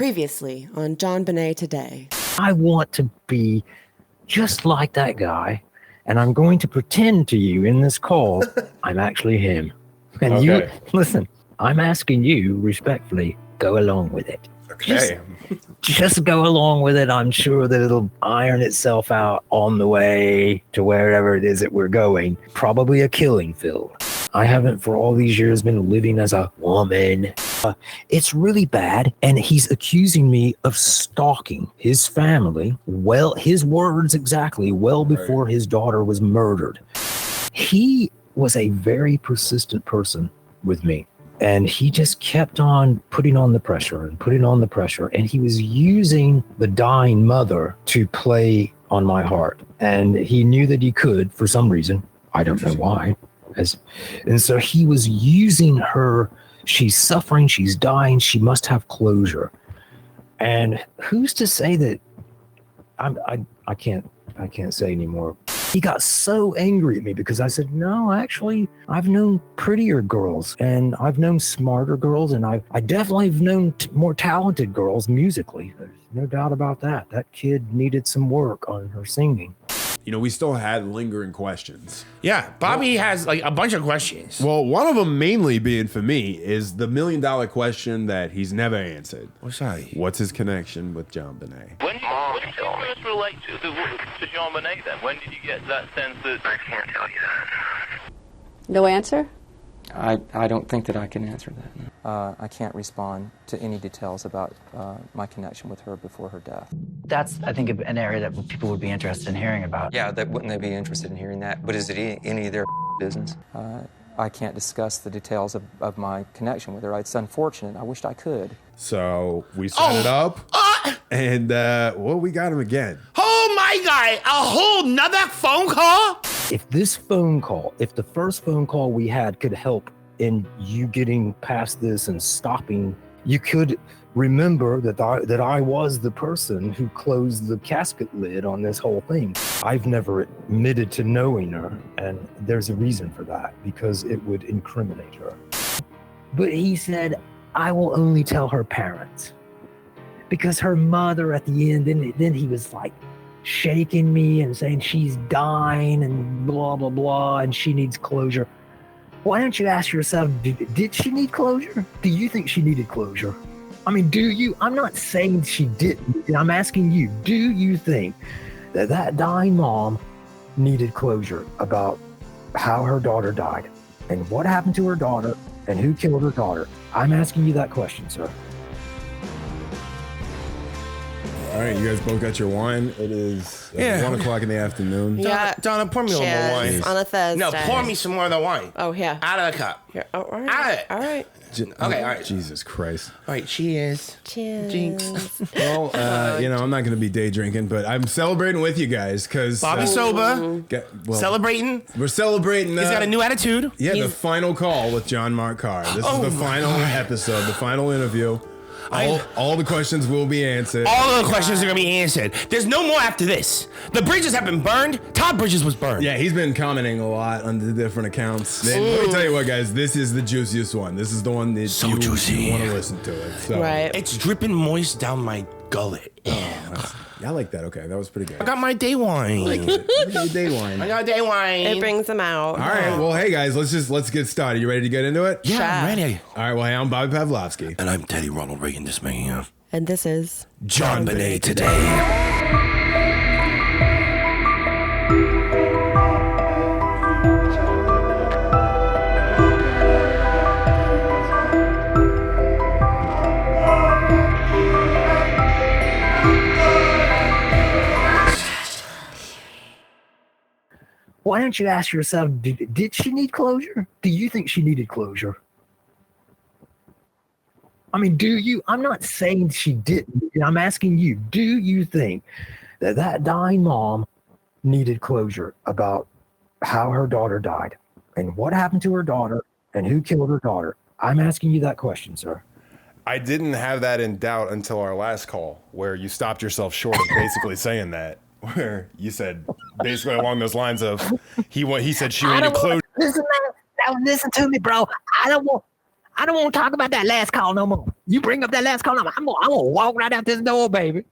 Previously on JonBenet Today. I want to be just like that guy, and I'm going to pretend to you in this call I'm actually him. And Okay. you, listen, I'm asking you respectfully, go along with it. Okay. Just go along with it. I'm sure that it'll iron itself out on the way to wherever it is that we're going. Probably a killing field. I haven't for all these years been living as a woman. It's really bad, and he's accusing me of stalking his family. Well, his words exactly, well before his daughter was murdered. He was a very persistent person with me, and he just kept on putting on the pressure and putting on the pressure, and he was using the dying mother to play on my heart, and he knew that he could for some reason. I don't know why. And so he was using her. She's suffering, she's dying, she must have closure. And who's to say that I can't say anymore. He got so angry at me because I said, no, actually, I've known prettier girls, and I've known smarter girls, and I definitely have known more talented girls musically. There's no doubt about that. That kid needed some work on her singing. You know, we still had lingering questions. Yeah, Bobby has like a bunch of questions. Well, one of them mainly being for me is the $1 million question that he's never answered. What's that? What's his connection with JonBenet? When did you first relate to JonBenet then? When did you get that sense that... I can't tell you that. No answer? I don't think that I can answer that. I can't respond to any details about my connection with her before her death. That's, I think, an area that people would be interested in hearing about. Yeah, wouldn't they be interested in hearing that? But is it any of their business? I can't discuss the details of my connection with her. It's unfortunate. I wished I could. So we set it up, and we got him again. Oh my God, a whole nother phone call? If this phone call, if the first phone call we had could help in you getting past this and stopping, you could remember that I was the person who closed the casket lid on this whole thing. I've never admitted to knowing her, and there's a reason for that, because it would incriminate her. But he said, I will only tell her parents, because her mother at the end, then he was like shaking me and saying she's dying and blah, blah, blah, and she needs closure. Why don't you ask yourself, did she need closure? Do you think she needed closure? I mean, do you? I'm not saying she didn't. I'm asking you, do you think that dying mom needed closure about how her daughter died and what happened to her daughter and who killed her daughter? I'm asking you that question, sir. All right, you guys both got your wine. It is 1 o'clock in the afternoon. Yeah. Donna, pour me a little more wine. On a Thursday. No, pour me some more of the wine. Oh, yeah. Out of the cup. Here. Oh, all right. Out of it. All right. Okay, all right. Jesus Christ. All right, cheers. Cheers. Jinx. Well, I'm not going to be day drinking, but I'm celebrating with you guys because Bobby's sober. Celebrating. We're celebrating. He's got a new attitude. Yeah, the final call with John Mark Karr. This is the final episode, the final interview. All the questions will be answered. All of the questions are going to be answered. There's no more after this. The bridges have been burned. Todd Bridges was burned. Yeah, he's been commenting a lot on the different accounts. Let me tell you what, guys. This is the juiciest one. This is the one that you want to listen to it. So. Right. It's dripping moist down my gullet. I like that. Okay, that was pretty good. I got my day wine. I like it. Day wine. I got day wine. It brings them out. All right. Well, hey guys, let's get started. You ready to get into it? Yeah, I'm ready. All right. Well, hey, I'm Bobby Pavlovsky. And I'm Teddy Ronald Reagan, this man. And this is JonBenet Today. Why don't you ask yourself, did she need closure? Do you think she needed closure? I mean, do you? I'm not saying she didn't. I'm asking you, do you think that dying mom needed closure about how her daughter died and what happened to her daughter and who killed her daughter? I'm asking you that question, sir. I didn't have that in doubt until our last call, where you stopped yourself short of basically saying that. Where you said basically along those lines of he said she needed closure. Listen, man, listen to me, bro. I don't want to talk about that last call no more. You bring up that last call number, I'm gonna walk right out this door, baby.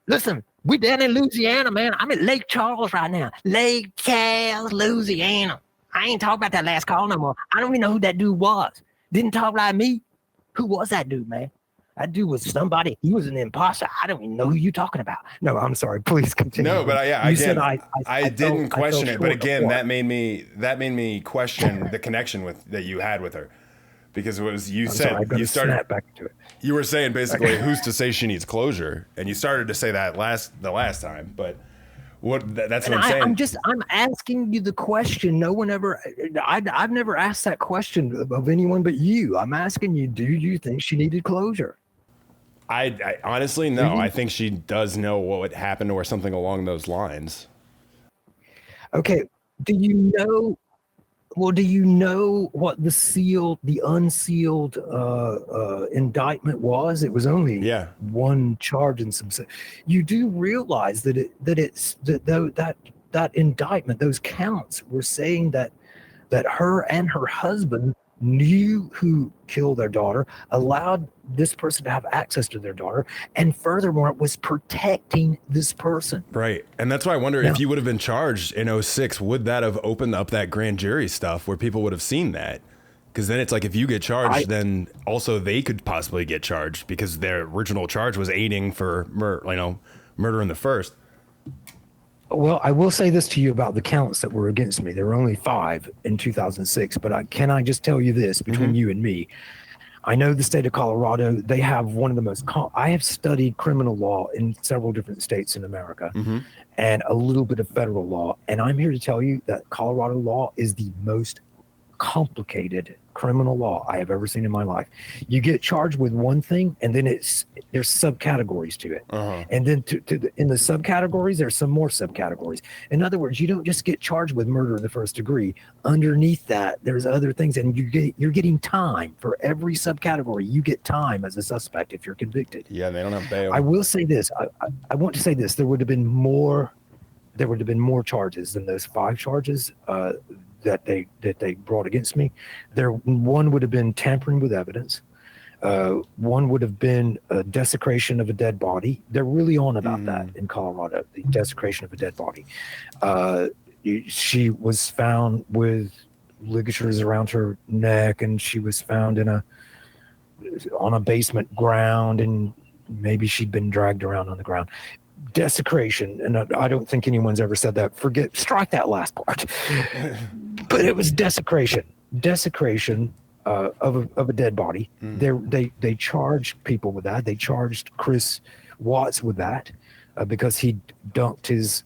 Listen, we down in Louisiana, man. I'm at Lake Charles right now. Lake Charles, Louisiana. I ain't talking about that last call no more. I don't even know who that dude was. Didn't talk like me. Who was that dude, man? That dude was somebody. He was an imposter. I don't even know who you're talking about. No, I'm sorry. Please continue. No, but I didn't question it. But again, that made me question the connection that you had with her, because it was you started back to it. You were saying basically who's to say she needs closure, and you started to say that the last time, but. That's what I'm saying. I'm asking you the question. No one ever, I've never asked that question of anyone but you. I'm asking you, do you think she needed closure? I honestly, no. I think she does know what would happen to her, something along those lines. Okay. Do you know what the unsealed indictment was? It was only one charge and some. You do realize that that indictment, those counts were saying that her and her husband knew who killed their daughter, allowed this person to have access to their daughter, and furthermore was protecting this person. Right. And that's why I wonder if you would have been charged in 2006, would that have opened up that grand jury stuff where people would have seen that? Because then it's like, if you get charged, then also they could possibly get charged because their original charge was aiding for murder in the first. Well, I will say this to you about the counts that were against me. There were only 5 in 2006, but can I just tell you this between you and me? I know the state of Colorado, they have one of the most, I have studied criminal law in several different states in America and a little bit of federal law. And I'm here to tell you that Colorado law is the most complicated criminal law I have ever seen in my life. You get charged with one thing, and then there's subcategories to it. And then in the subcategories, there's some more subcategories. In other words, you don't just get charged with murder in the first degree. Underneath that, there's other things, and you're getting time for every subcategory. You get time as a suspect if you're convicted. Yeah, they don't have bail. I will say this. I want to say this. There would have been more charges than those 5 charges that they brought against me. One would have been tampering with evidence. One would have been a desecration of a dead body. They're really on about that in Colorado, the desecration of a dead body. She was found with ligatures around her neck, and she was found on a basement ground, and maybe she'd been dragged around on the ground. Desecration, and I don't think anyone's ever said that. Strike that last part. But it was desecration of a dead body. They charged people with that. They charged Chris Watts with that because he dumped his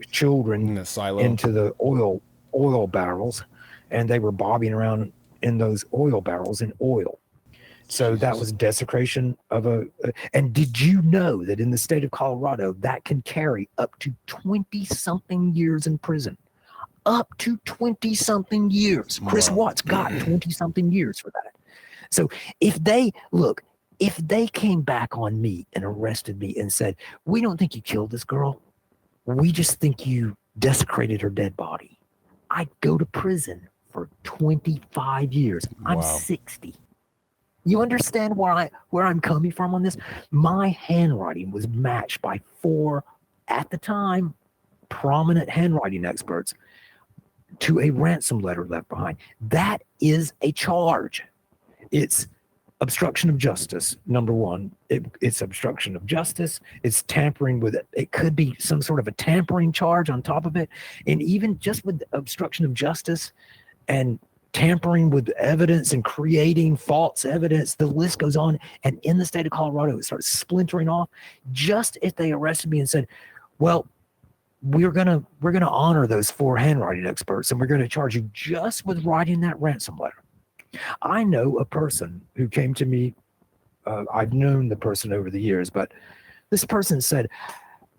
children into the oil barrels, and they were bobbing around in those oil barrels in oil. So that was desecration of and did you know that in the state of Colorado, that can carry up to 20-something years in prison? Up to 20-something years. Chris Watts got 20-something years for that. So if they came back on me and arrested me and said, we don't think you killed this girl, we just think you desecrated her dead body, I'd go to prison for 25 years. I'm 60. You understand where I'm coming from on this? My handwriting was matched by 4, at the time, prominent handwriting experts to a ransom letter left behind. That is a charge. It's obstruction of justice, number 1. It's obstruction of justice. It's tampering with it. It could be some sort of a tampering charge on top of it. And even just with obstruction of justice and tampering with evidence and creating false evidence, the list goes on. And in the state of Colorado, it starts splintering off. Just if they arrested me and said, well, we're gonna honor those 4 handwriting experts, and we're gonna charge you just with writing that ransom letter. I know a person who came to me. I've known the person over the years, but this person said,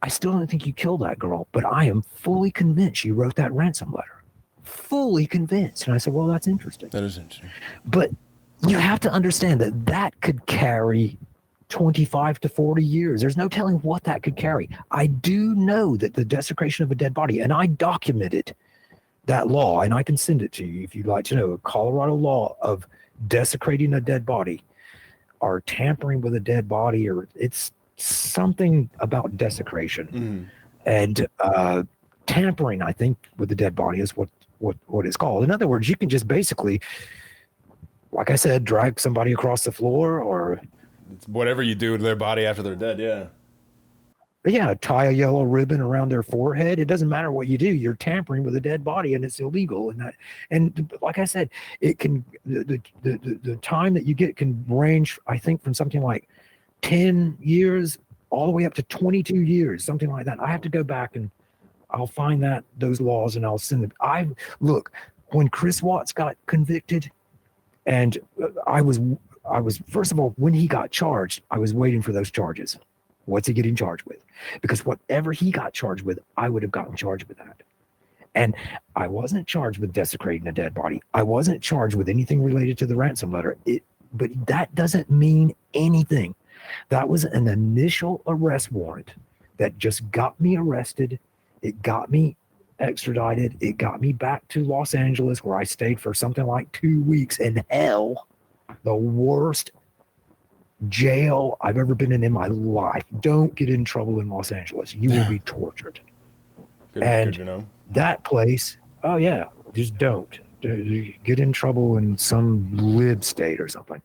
I still don't think you killed that girl, but I am fully convinced you wrote that ransom letter. Fully convinced. And I said, well, that's interesting. That is interesting. But you have to understand that could carry 25 to 40 years. There's no telling what that could carry. I do know that the desecration of a dead body, and I documented that law, and I can send it to you if you'd like to know, a Colorado law of desecrating a dead body. are tampering with a dead body, or it's something about desecration. And tampering, I think, with the dead body is what it's called. In other words, you can just basically, like I said, drag somebody across the floor, or It's whatever you do to their body after they're dead. Yeah. tie a yellow ribbon around their forehead. It doesn't matter what you do. You're tampering with a dead body, and it's illegal. And like I said, it can the time that you get can range, I think, from something like 10 years all the way up to 22 years, something like that. I have to go back and I'll find those laws, and I'll send them. Look, when Chris Watts got convicted, and I was first of all, when he got charged, I was waiting for those charges. What's he getting charged with? Because whatever he got charged with, I would have gotten charged with that. And I wasn't charged with desecrating a dead body. I wasn't charged with anything related to the ransom letter. But that doesn't mean anything. That was an initial arrest warrant that just got me arrested. It got me extradited. It got me back to Los Angeles, where I stayed for something like 2 weeks in hell, the worst jail I've ever been in my life. Don't get in trouble in Los Angeles. You will be tortured. Good to know. That place, oh yeah, just don't. Get in trouble in some lib state or something.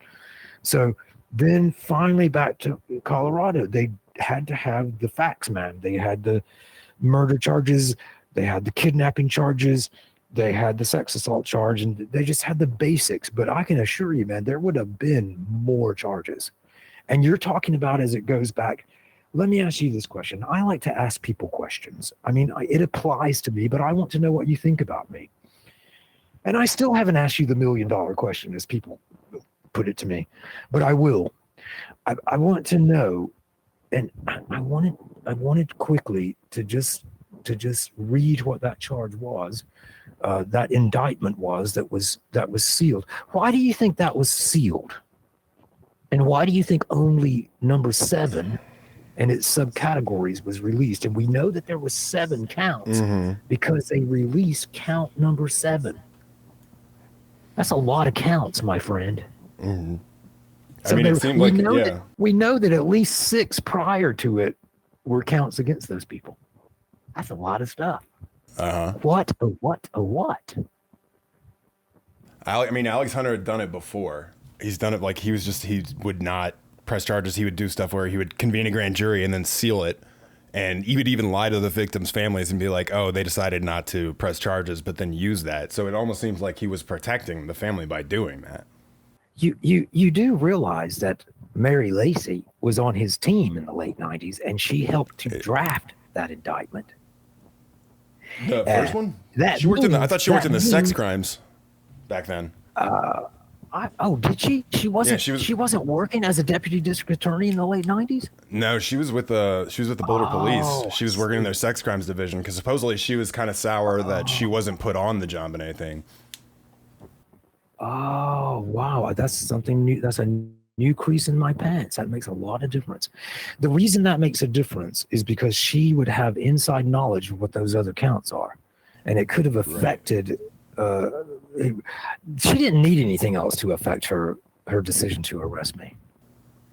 So then finally back to Colorado, they had to have the facts, man. They had the murder charges, they had the kidnapping charges, they had the sex assault charge, and they just had the basics. But I can assure you, man, there would have been more charges. And you're talking about as it goes back. Let me ask you this question. I like to ask people questions. I mean, it applies to me, but I want to know what you think about me. And I still haven't asked you the $1 million question, as people put it to me, but I will. I want to know, and I wanted quickly to just read what that charge was, that indictment was that was sealed. Why do you think that was sealed? And why do you think only number 7 and its subcategories was released? And we know that there was 7 counts because they released count number 7. That's a lot of counts, my friend. I mean, it seemed like, yeah. We know that at least 6 prior to it were counts against those people. That's a lot of stuff. What? I mean, Alex Hunter had done it before. He's done it like he would not press charges. He would do stuff where he would convene a grand jury and then seal it. And he would even lie to the victims' families and be like, oh, they decided not to press charges, but then use that. So it almost seems like he was protecting the family by doing that. You do realize that Mary Lacey was on his team in the late 90s, and she helped to draft that indictment. The first one? She worked I thought she worked in the sex crimes back then. Did she? She wasn't. Yeah, she wasn't working as a deputy district attorney in the late 90s. No, she was with the Boulder Police. She was working in their sex crimes division because supposedly she was kind of sour that she wasn't put on the JonBenet thing. Oh wow, that's something new. That's a new crease in my pants. That makes a lot of difference. The reason that makes a difference is because she would have inside knowledge of what those other counts are, and it could have affected. She didn't need anything else to affect her decision to arrest me.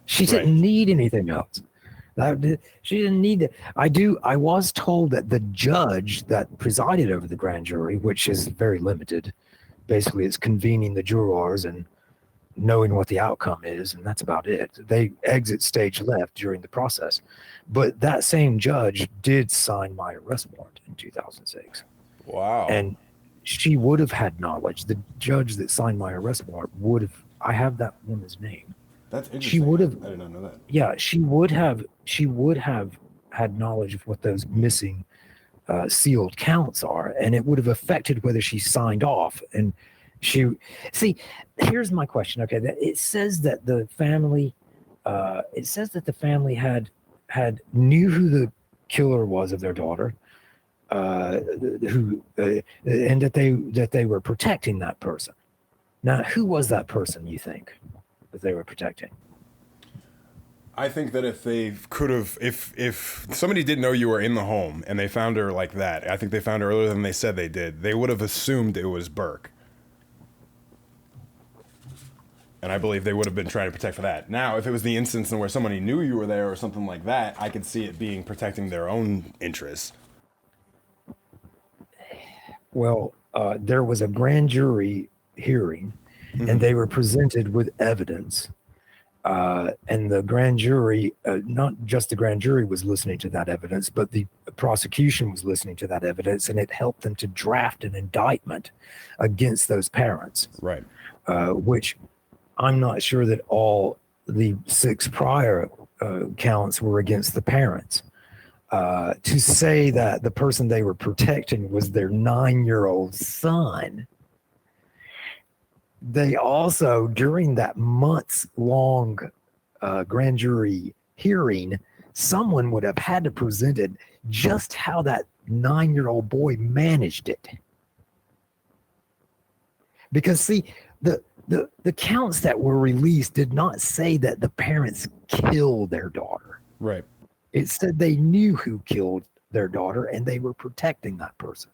She didn't need anything else. She didn't need it. I was told that the judge that presided over the grand jury, which is very limited, basically it's convening the jurors and knowing what the outcome is, and that's about it. They exit stage left during the process. But that same judge did sign my arrest warrant in 2006. Wow. And she would have had knowledge. The judge that signed my arrest warrant would have. I have that woman's name. That's interesting. She would have. I did not know that. Yeah, she would have had knowledge of what those missing sealed counts are, and it would have affected whether she signed off. And here's my question. Okay, it says that the family, had knew who the killer was of their daughter. And that they were protecting that person. Now, who was that person, you think, that they were protecting? I think that if they could have, if somebody didn't know you were in the home and they found her like that, I think they found her earlier than they said they did, they would have assumed it was Burke. And I believe they would have been trying to protect for that. Now, if it was the instance where somebody knew you were there or something like that, I could see it being protecting their own interests. Well, there was a grand jury hearing, and they were presented with evidence. And the grand jury, not just the grand jury was listening to that evidence, but the prosecution was listening to that evidence, and it helped them to draft an indictment against those parents. Right. Which I'm not sure that all the 6 prior counts were against the parents. To say that the person they were protecting was their 9-year-old son. They also, during that months-long grand jury hearing, someone would have had to present it just how that 9-year-old boy managed it. Because see, the counts that were released did not say that the parents killed their daughter. Right. It said they knew who killed their daughter and they were protecting that person.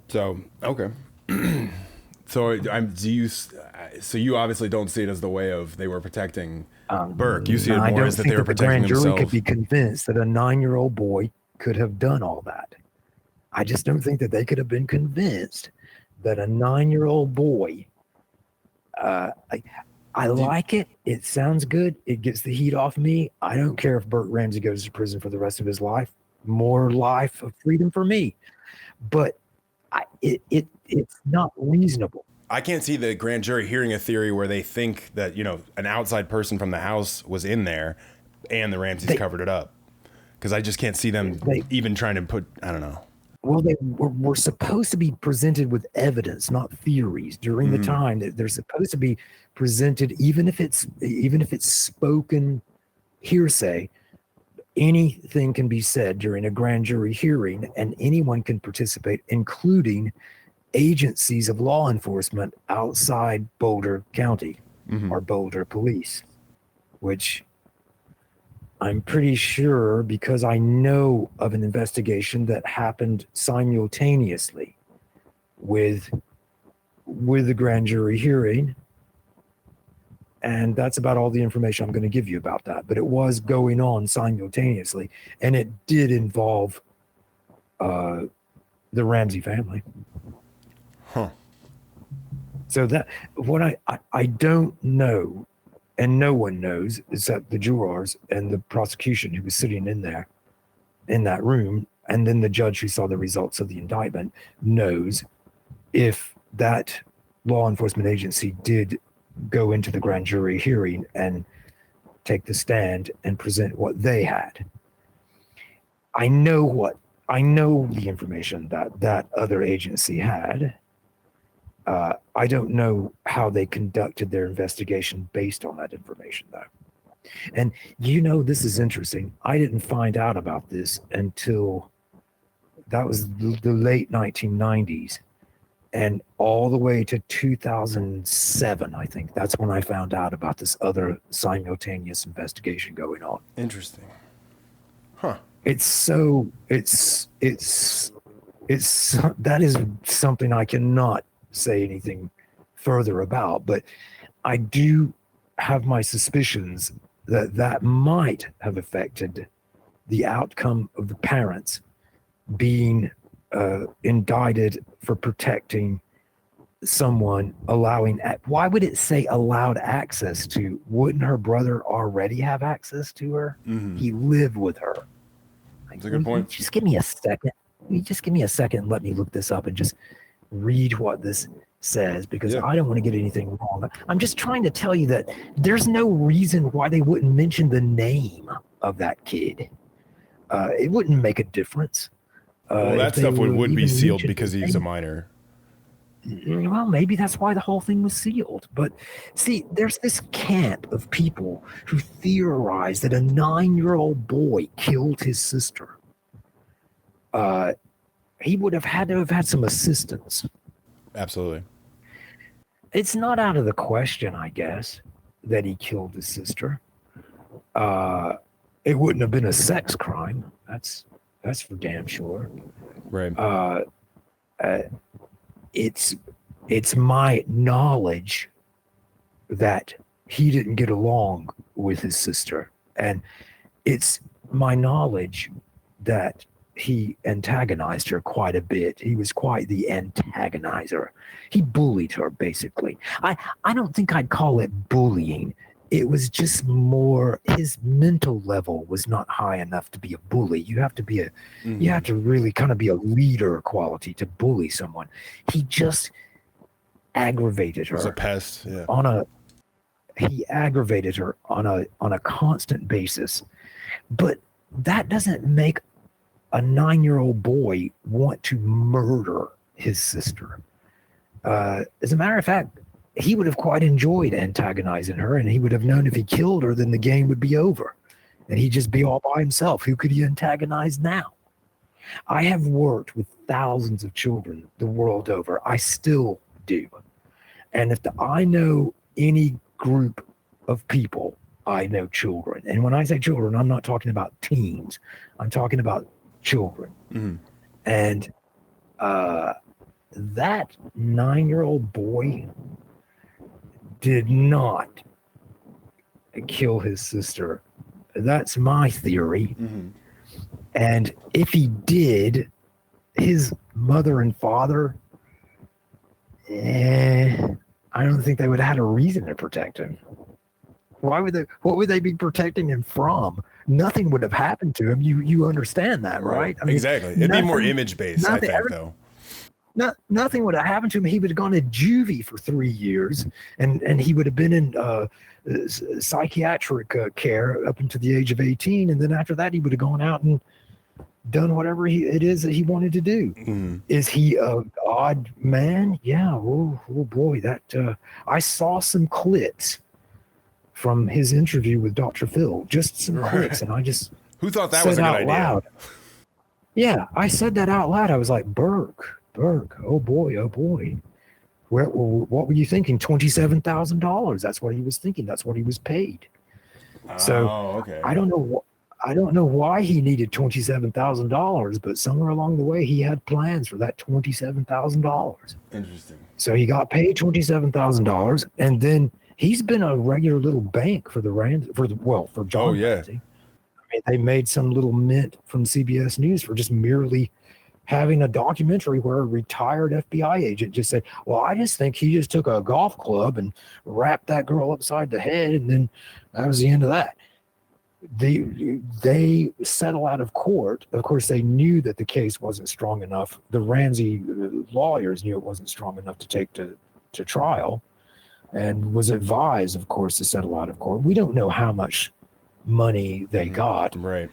So, okay. So you obviously don't see it as the way of they were protecting Burke. You see it more as that they were protecting themselves. The grand jury could be convinced that a 9-year-old boy could have done all that. I just don't think that they could have been convinced that a 9-year-old boy, I like it. It sounds good. It gets the heat off me. I don't care if Burt Ramsey goes to prison for the rest of his life. More life of freedom for me. But it's not reasonable. I can't see the grand jury hearing a theory where they think that, an outside person from the house was in there and the Ramseys covered it up. Because I just can't see them even trying to put, I don't know. Well, they were supposed to be presented with evidence, not theories. During the time that they're supposed to be presented, even if it's spoken hearsay, anything can be said during a grand jury hearing, and anyone can participate, including agencies of law enforcement outside Boulder County or Boulder Police, which I'm pretty sure, because I know of an investigation that happened simultaneously with the grand jury hearing. And that's about all the information I'm going to give you about that. But it was going on simultaneously, and it did involve the Ramsey family. Huh. So that what I don't know, and no one knows, is that the jurors and the prosecution who was sitting in there, in that room, and then the judge who saw the results of the indictment knows if that law enforcement agency did go into the grand jury hearing and take the stand and present what they had. I know the information that other agency had. I don't know how they conducted their investigation based on that information, though. And this is interesting. I didn't find out about this until that was the late 1990s, and all the way to 2007, I think. That's when I found out about this other simultaneous investigation going on. Interesting. Huh. That is something I cannot say anything further about, but I do have my suspicions that might have affected the outcome of the parents being indicted for protecting someone, why would it say allowed access to? Wouldn't her brother already have access to her? He lived with her. That's a good point. Just give me a second. And let me look this up and just read what this says, because I don't want to get anything wrong. I'm just trying to tell you that there's no reason why they wouldn't mention the name of that kid. It wouldn't make a difference. Well, that stuff would be sealed because he's a minor. Well, maybe that's why the whole thing was sealed. But see, there's this camp of people who theorize that a 9-year-old boy killed his sister. He would have had to have had some assistance. Absolutely. It's not out of the question, I guess, that he killed his sister. It wouldn't have been a sex crime. That's for damn sure. Right. it's my knowledge that he didn't get along with his sister, and it's my knowledge that he antagonized her quite a bit. He was quite the antagonizer. He bullied her, basically. I don't think I'd call it bullying. It was just more, his mental level was not high enough to be a bully. You have to be you have to really kind of be a leader quality to bully someone. He just aggravated her. It was a pest, yeah. He aggravated her on a constant basis. But that doesn't make a 9-year-old boy want to murder his sister. As a matter of fact, he would have quite enjoyed antagonizing her, and he would have known if he killed her, then the game would be over. And he'd just be all by himself. Who could he antagonize now? I have worked with thousands of children the world over. I still do. And if I know any group of people, I know children. And when I say children, I'm not talking about teens. I'm talking about children. And that 9-year-old boy did not kill his sister. That's my theory. And if he did, his mother and father, I don't think they would have had a reason to protect him. Why would they? What would they be protecting him from? Nothing would have happened to him. You understand that, right? I mean, exactly. It'd be more image based, I think, though. Nothing would have happened to him. He would have gone to juvie for 3 years, and he would have been in psychiatric care up until the age of 18, and then after that, he would have gone out and done whatever it is that he wanted to do. Is he a odd man? Yeah. Oh boy, that I saw some clips from his interview with Dr. Phil, just some clips, and I just who thought that was a good idea? Loud. Yeah, I said that out loud. I was like, Burke, oh boy. What were you thinking? $27,000. That's what he was thinking. That's what he was paid. So okay. I don't know why he needed $27,000, but somewhere along the way he had plans for that $27,000. Interesting. So he got paid $27,000, and then he's been a regular little bank for for John Ramsey. I mean, they made some little mint from CBS News for just merely having a documentary where a retired FBI agent just said, well, I just think he just took a golf club and wrapped that girl upside the head, and then that was the end of that. They settle out of court. Of course, they knew that the case wasn't strong enough. The Ramsey lawyers knew it wasn't strong enough to take to trial, and was advised, of course, to settle out of court. We don't know how much money they got. Right.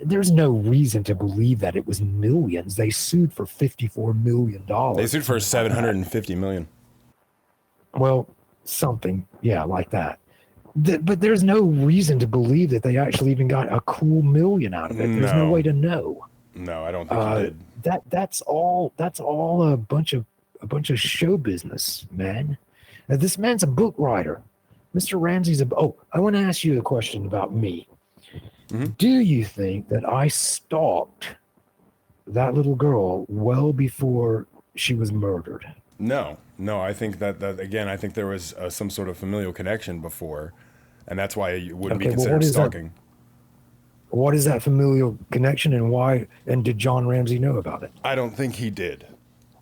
There's no reason to believe that it was millions. They sued for $54 million. They sued for $750 million. Well, something, yeah, like that. But there's no reason to believe that they actually even got a cool million out of it. There's no way to know. No, I don't think he did. That's all a bunch of show business, man. Now, this man's a book writer. Mr. Ramsey's I want to ask you a question about me. Do you think that I stalked that little girl well before she was murdered? No. I think that again, I think there was some sort of familial connection before, and that's why it wouldn't be considered stalking. What is that familial connection, and why? And did John Ramsey know about it? I don't think he did.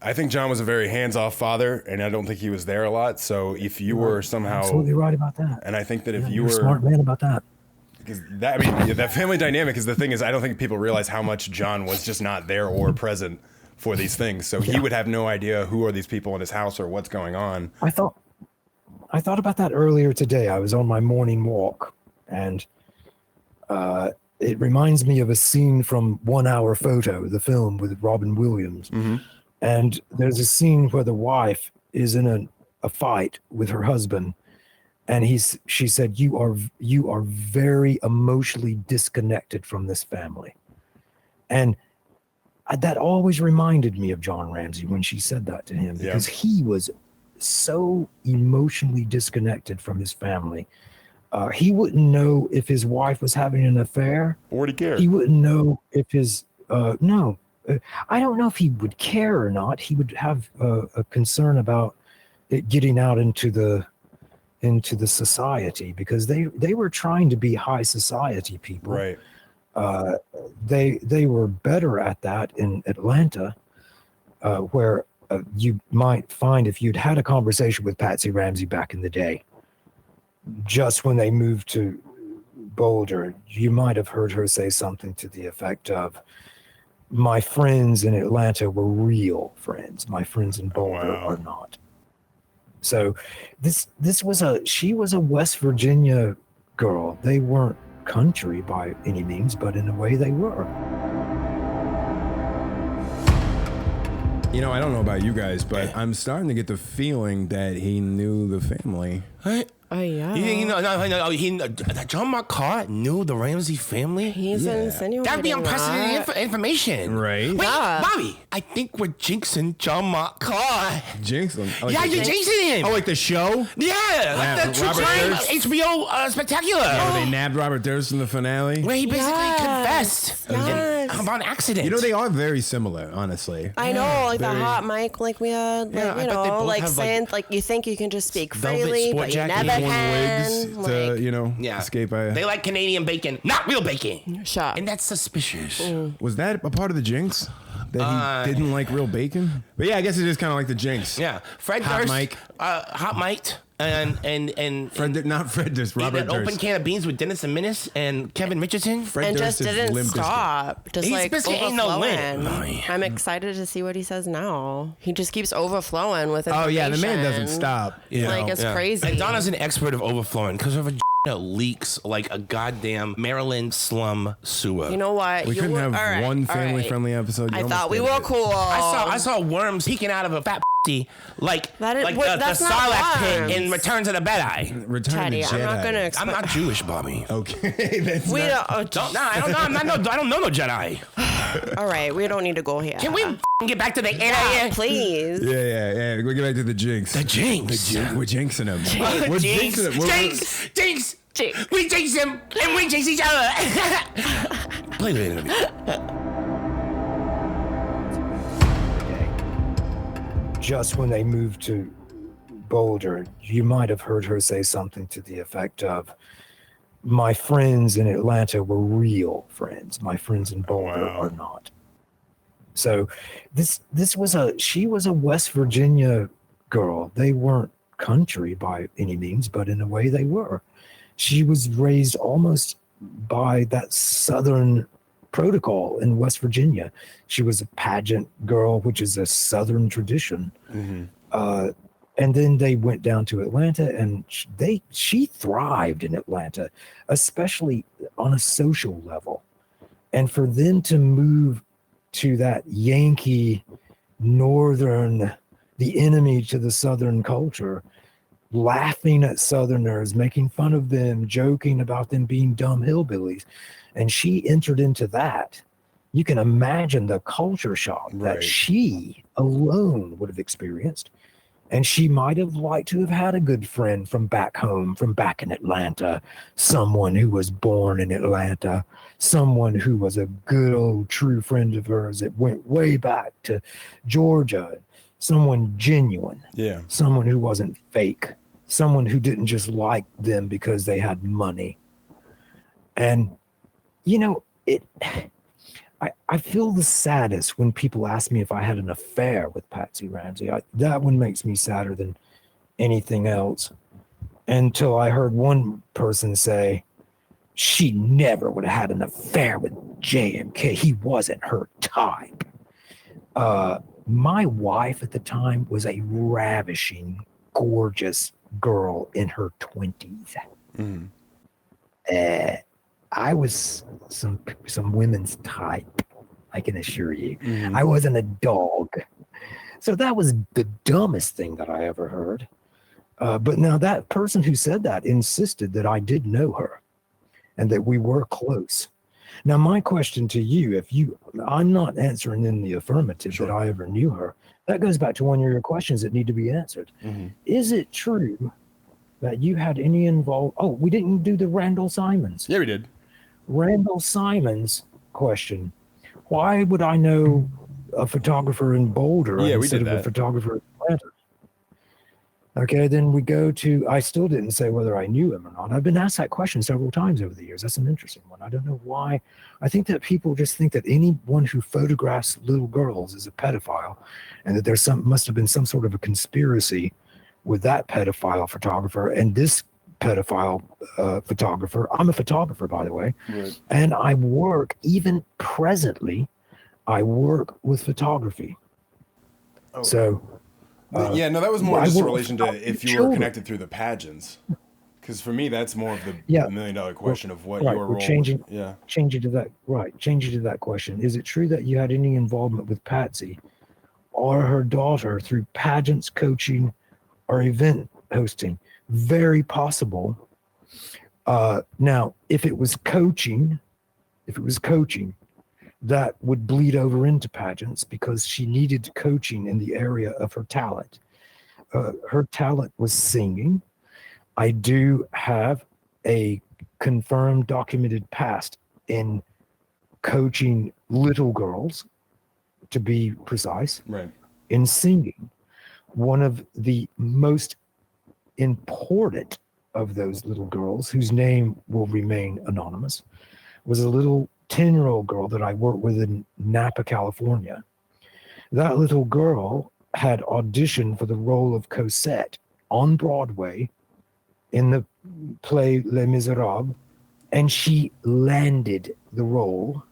I think John was a very hands-off father, and I don't think he was there a lot. So if you were somehow absolutely right about that, and I think that if you're a smart man about that. Because that family dynamic is the thing is I don't think people realize how much John was just not there or present for these things. So he would have no idea who are these people in his house or what's going on. I thought about that earlier today. I was on my morning walk, and it reminds me of a scene from 1 Hour Photo, the film with Robin Williams. And there's a scene where the wife is in a fight with her husband, and she said, you are very emotionally disconnected from this family. And that always reminded me of John Ramsey when she said that to him, because he was so emotionally disconnected from his family. He wouldn't know if his wife was having an affair. Or to care. He wouldn't know if his, no, I don't know if he would care or not. He would have a concern about it getting out into the society, because they were trying to be high society people. Right. They were better at that in Atlanta, where you might find, if you'd had a conversation with Patsy Ramsey back in the day, just when they moved to Boulder, you might have heard her say something to the effect of, "My friends in Atlanta were real friends. My friends in Boulder are not." So she was a West Virginia girl. They weren't country by any means, but in a way they were. You know, I don't know about you guys, but I'm starting to get the feeling that he knew the family. What? Oh, yeah. John Mark Karr knew the Ramsey family? He's insinuating That'd be that. unprecedented information. Right. Wait, Yeah. Bobby, I think we're jinxing John Mark Karr. Jinx him. Oh, Yeah, you're jinxing him. Oh, like the show? Yeah, like the true Robert crime Durst? HBO spectacular. Yeah, where they nabbed Robert Durst in the finale. Where he basically confessed Yes. about an accident. You know, they are very similar, honestly. I know, like Very- the hot mic, like we had, Yeah, like, I you bet they know, both like have, like, saying, like you think you can just speak velvet freely, sport but you jacket, never Worn can. wigs to, Like, you know, Yeah. escape by. They like Canadian bacon, not real bacon. shut. And that's suspicious. Was that a part of the jinx? That he didn't like real bacon? But yeah, I guess it is kind of like the jinx. Yeah. Fred Hot Durst. mic. Hot mic'd. And Not Fred Durst, ate Robert that open Durst. can of beans with Dennis the Menace and Kevin Richardson. Fred And Durst just is didn't Limp Bizkit. stop. Just He's like Bizkit ain't no Limp. overflowing. Oh, yeah. I'm excited to see what he says now. He just keeps overflowing with Oh information. yeah, the man doesn't stop. You Like, know? it's crazy. And Donna's an expert of overflowing because her vagina leaks like a goddamn Maryland slum sewer. You know what? We You couldn't were- have all right, one all right. family-friendly episode. You I thought almost we did were it. cool. I saw worms peeking out of a fat like That is- like what- the that's not Sarlacc pit worms. in Return to the Bed-Eye. Return Teddy, to I'm not Jedi. gonna. I'm not Jewish, Bobby. Okay, that's We not- don't. Don't, no, I don't know. I don't know no Jedi. All right, we don't need to go here. Can we get back to the Yeah, area? please? Yeah. We'll get back to the jinx. The jinx. We're jinxing him. We're Jinx. jinxing him. Jinx. Jinx. Jinx. We jinx him and we jinx each other. Play the interview. Just when they moved to Boulder, you might have heard her say something to the effect of, "My friends in Atlanta were real friends. My friends in Boulder are not." So she was a West Virginia girl. They weren't country by any means, but in a way they were. She was raised almost by that Southern protocol in West Virginia. She was a pageant girl, which is a Southern tradition. And then they went down to Atlanta, and she thrived in Atlanta, especially on a social level. And for them to move to that Yankee Northern, the enemy to the Southern culture, laughing at Southerners, making fun of them, joking about them being dumb hillbillies, and she entered into that. You can imagine the culture shock that Right. she alone would have experienced. And she might have liked to have had a good friend from back home, from back in Atlanta, someone who was born in Atlanta, someone who was a good old true friend of hers that went way back to Georgia, someone genuine, Yeah. someone who wasn't fake, someone who didn't just like them because they had money. And, you know, I feel the saddest when people ask me if I had an affair with Patsy Ramsey. That one makes me sadder than anything else. Until I heard one person say, she never would have had an affair with JMK. He wasn't her type. My wife at the time was a ravishing, gorgeous girl in her 20s. I was some women's type, I can assure you. I wasn't a dog. So that was the dumbest thing that I ever heard. But now that person who said that insisted that I did know her and that we were close. Now, my question to you, I'm not answering in the affirmative that I ever knew her. That goes back to one of your questions that need to be answered. Is it true that you had any involved? Oh, we didn't do the Randall Simons. Yeah, we did. Randall Simons question. Why would I know a photographer in Boulder Yeah, we instead did of a that. photographer in Atlanta? Okay, then we go to, I still didn't say whether I knew him or not. I've been asked that question several times over the years. That's an interesting one. I don't know why. I think that people just think that anyone who photographs little girls is a pedophile, and that there's must have been some sort of a conspiracy with that pedophile photographer and this pedophile photographer. I'm a photographer, by the way, and I work, even presently, I work with photography. Oh. So, yeah, no, that was more I just in work relation with to if you were children. connected through the pageants. Because for me, that's more of the $1 million question of what right, your we're role. changing. Yeah. Changing to that. Right, changing to that question. Is it true that you had any involvement with Patsy or her daughter through pageants, coaching, or event hosting? Very possible. Now, if it was coaching, that would bleed over into pageants because she needed coaching in the area of her talent. Her talent was singing. I do have a confirmed documented past in coaching little girls, to be precise, Right. in singing. One of the most important of those little girls, whose name will remain anonymous, was a little 10-year-old girl that I worked with in Napa, California. That little girl had auditioned for the role of Cosette on Broadway in the play Les Miserables, and she landed the role.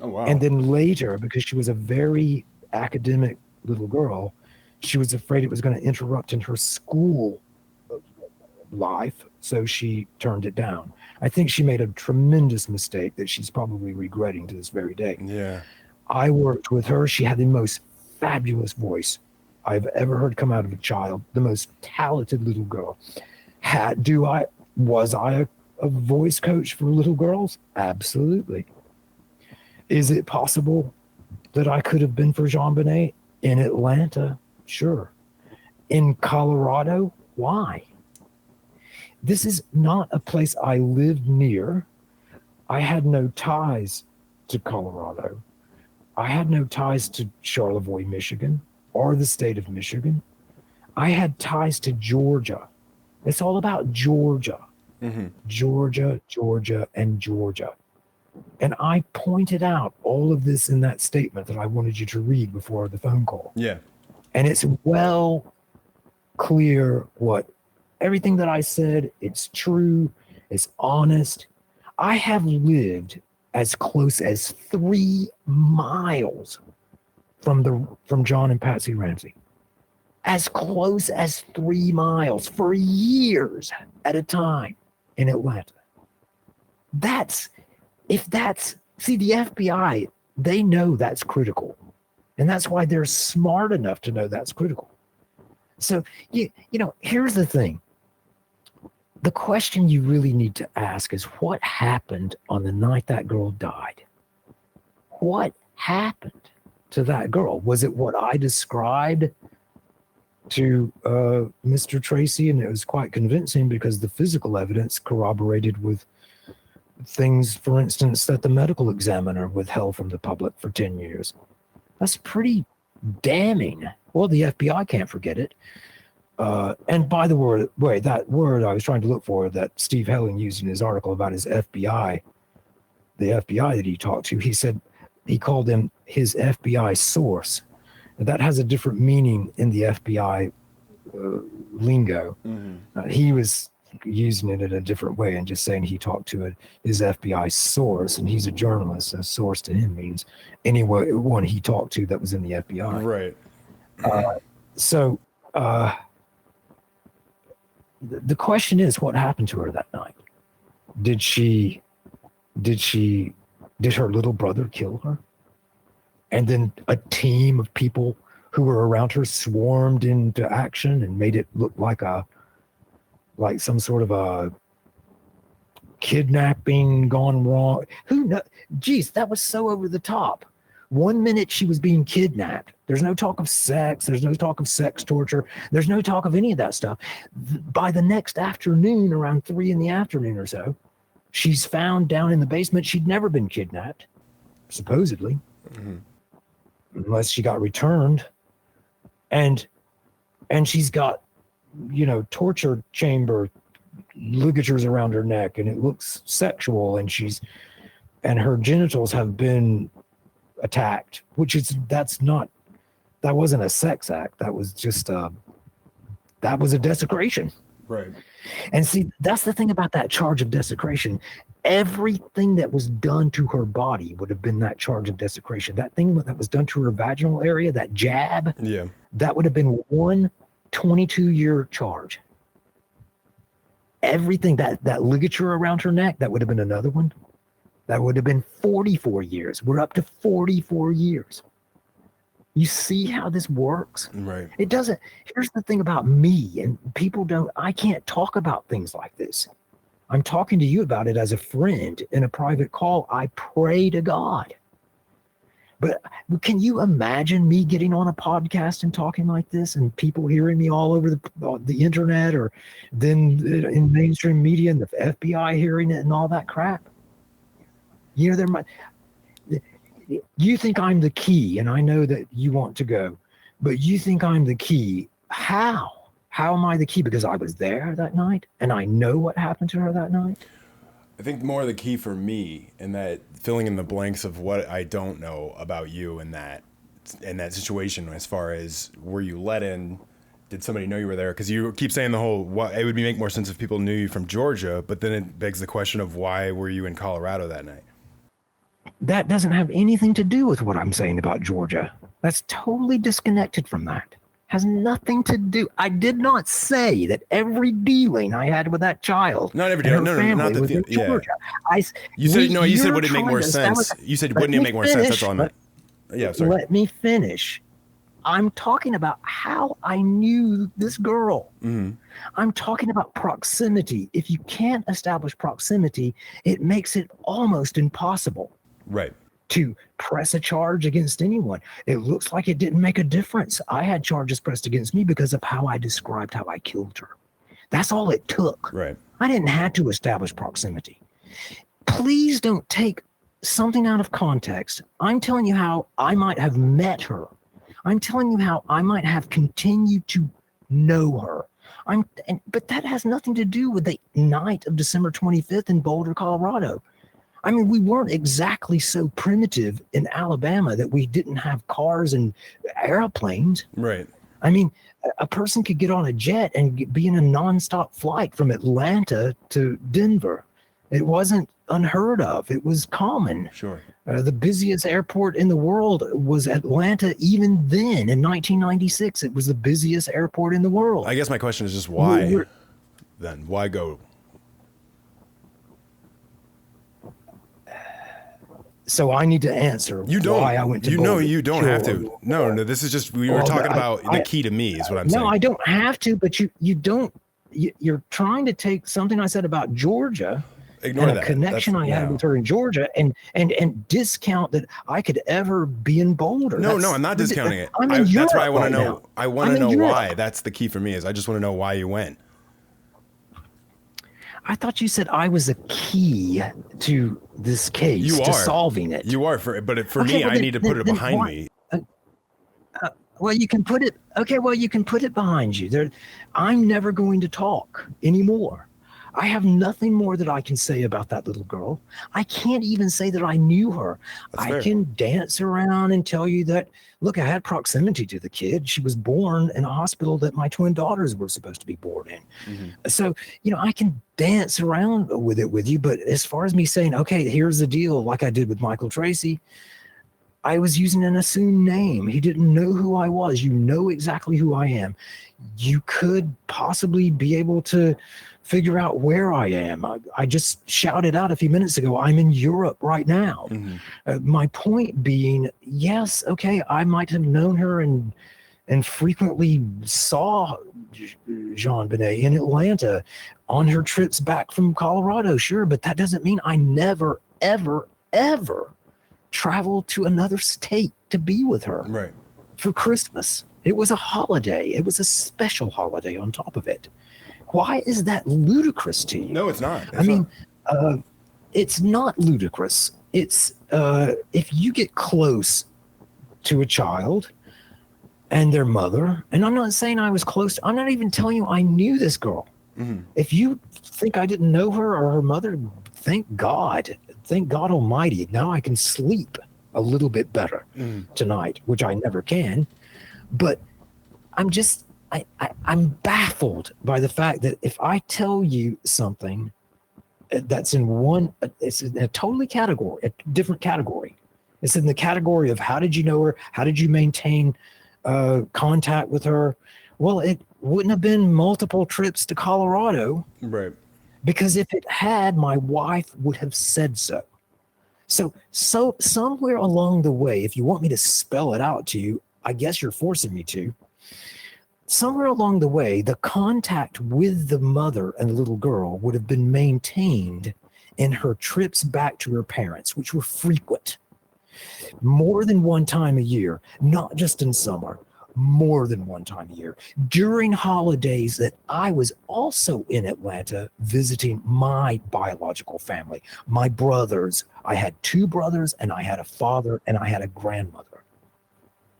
Oh, wow. And then later, because she was a very academic little girl, she was afraid it was going to interrupt in her school life, so she turned it down. I think she made a tremendous mistake that she's probably regretting to this very day. Yeah. I worked with her. She had the most fabulous voice I've ever heard come out of a child, the most talented little girl. Was I a voice coach for little girls? Absolutely. Is it possible that I could have been for JonBenet in Atlanta? Sure. In Colorado? Why? This is not a place I lived near. I had no ties to Colorado. I had no ties to Charlevoix, Michigan, or the state of Michigan. I had ties to Georgia. It's all about Georgia. Mm-hmm. Georgia, and Georgia. And I pointed out all of this in that statement that I wanted you to read before the phone call. Yeah. And it's well clear what everything that I said, it's true, it's honest. I have lived as close as 3 miles from John and Patsy Ramsey. As close as 3 miles for years at a time in Atlanta. See, the FBI, they know that's critical. And that's why they're smart enough to know that's critical. So, you know, here's the thing. The question you really need to ask is, what happened on the night that girl died? What happened to that girl? Was it what I described to Mr. Tracy? And it was quite convincing because the physical evidence corroborated with things, for instance, that the medical examiner withheld from the public for 10 years. That's pretty damning. Well, the FBI can't forget it. And by the way, that word I was trying to look for that Steve Helling used in his article about his FBI, the FBI that he talked to, he said he called them his FBI source. That has a different meaning in the FBI lingo. Mm-hmm. He was using it in a different way and just saying he talked to his FBI source, and he's a journalist. A source to him means anyone he talked to that was in the FBI. Right. So the question is, what happened to her that night? Did her little brother kill her? And then a team of people who were around her swarmed into action and made it look like some sort of a kidnapping gone wrong. Who knows? Geez, that was so over the top. 1 minute she was being kidnapped. There's no talk of sex. There's no talk of sex torture. There's no talk of any of that stuff. By the next afternoon, around 3 p.m. or so, she's found down in the basement. She'd never been kidnapped, supposedly. unless she got returned. And she's got, torture chamber ligatures around her neck, and it looks sexual, and her genitals have been attacked, that wasn't a sex act. That was just that was a desecration. Right. And see, that's the thing about that charge of desecration. Everything that was done to her body would have been that charge of desecration. That thing that was done to her vaginal area, that jab, that would have been one 22-year charge. Everything, that ligature around her neck, that would have been another one. That would have been 44 years. We're up to 44 years. You see how this works? Right. It doesn't. Here's the thing about me, and I can't talk about things like this. I'm talking to you about it as a friend in a private call. I pray to God. But can you imagine me getting on a podcast and talking like this, and people hearing me all over the internet, or then in mainstream media and the FBI hearing it and all that crap? You think I'm the key, and I know that you want to go, but you think I'm the key. How? How am I the key? Because I was there that night, and I know what happened to her that night? I think more the key for me, in that filling in the blanks of what I don't know about you in that situation, as far as, were you let in? Did somebody know you were there? Because you keep saying it would make more sense if people knew you from Georgia, but then it begs the question of, why were you in Colorado that night? That doesn't have anything to do with what I'm saying about Georgia. That's totally disconnected from that. Has nothing to do. I did not say that every dealing I had with that child, not every deal, no, not the deal. Georgia. You said would it make more sense? You said wouldn't it make more sense? That's all I meant. Yeah, sorry. Let me finish. I'm talking about how I knew this girl. Mm-hmm. I'm talking about proximity. If you can't establish proximity, it makes it almost impossible. Right. To press a charge against anyone. It looks like it didn't make a difference. I had charges pressed against me because of how I described how I killed her. That's all it took. Right. I didn't have to establish proximity. Please don't take something out of context. I'm telling you how I might have met her. I'm telling you how I might have continued to know her. But that has nothing to do with the night of December 25th in Boulder, Colorado. I mean, we weren't exactly so primitive in Alabama that we didn't have cars and airplanes. Right. I mean, a person could get on a jet and be in a nonstop flight from Atlanta to Denver. It wasn't unheard of. It was common. Sure. The busiest airport in the world was Atlanta. Even then, in 1996, it was the busiest airport in the world. I guess my question is just why then? Why go? So I need to answer why I went to Boulder. You don't have to. No, this is just, we were talking about the key to me is what I'm saying. No, I don't have to, but you're trying to take something I said about Georgia, ignore and a connection I had with her in Georgia, and discount that I could ever be in Boulder. No, I'm not discounting it. That's why I want to know. I want to know why. That's the key for me, is I just want to know why you went. I thought you said I was a key to this case, to solving it. You are, but for me, I need to put it behind me. Well, you can put it. Okay, well, you can put it behind you. I'm never going to talk anymore. I have nothing more that I can say about that little girl. I can't even say that I knew her. I can dance around and tell you that, look, I had proximity to the kid. She was born in a hospital that my twin daughters were supposed to be born in. Mm-hmm. So, I can dance around with it with you. But as far as me saying, okay, here's the deal, like I did with Michael Tracy, I was using an assumed name. He didn't know who I was. You know exactly who I am. You could possibly be able to figure out where I am. I just shouted out a few minutes ago, I'm in Europe right now. Mm-hmm. My point being, yes, okay, I might have known her and frequently saw JonBenet in Atlanta on her trips back from Colorado, sure, but that doesn't mean I never, ever, ever traveled to another state to be with her. Right. For Christmas. It was a holiday. It was a special holiday on top of it. Why is that ludicrous to you? No, it's not. It's not ludicrous. It's if you get close to a child and their mother, and I'm not saying I was close, I'm not even telling you I knew this girl. If you think I didn't know her or her mother, thank God Almighty. Now I can sleep a little bit better tonight, which I never can. But I'm baffled by the fact that if I tell you something that's it's in a different category. It's in the category of how did you know her? How did you maintain contact with her? Well, it wouldn't have been multiple trips to Colorado. Right. Because if it had, my wife would have said so. So somewhere along the way, if you want me to spell it out to you, I guess you're forcing me to. Somewhere along the way, the contact with the mother and the little girl would have been maintained in her trips back to her parents, which were frequent. More than one time a year, not just in summer, more than one time a year. During holidays that I was also in Atlanta visiting my biological family, my brothers. I had 2 brothers, and I had a father, and I had a grandmother.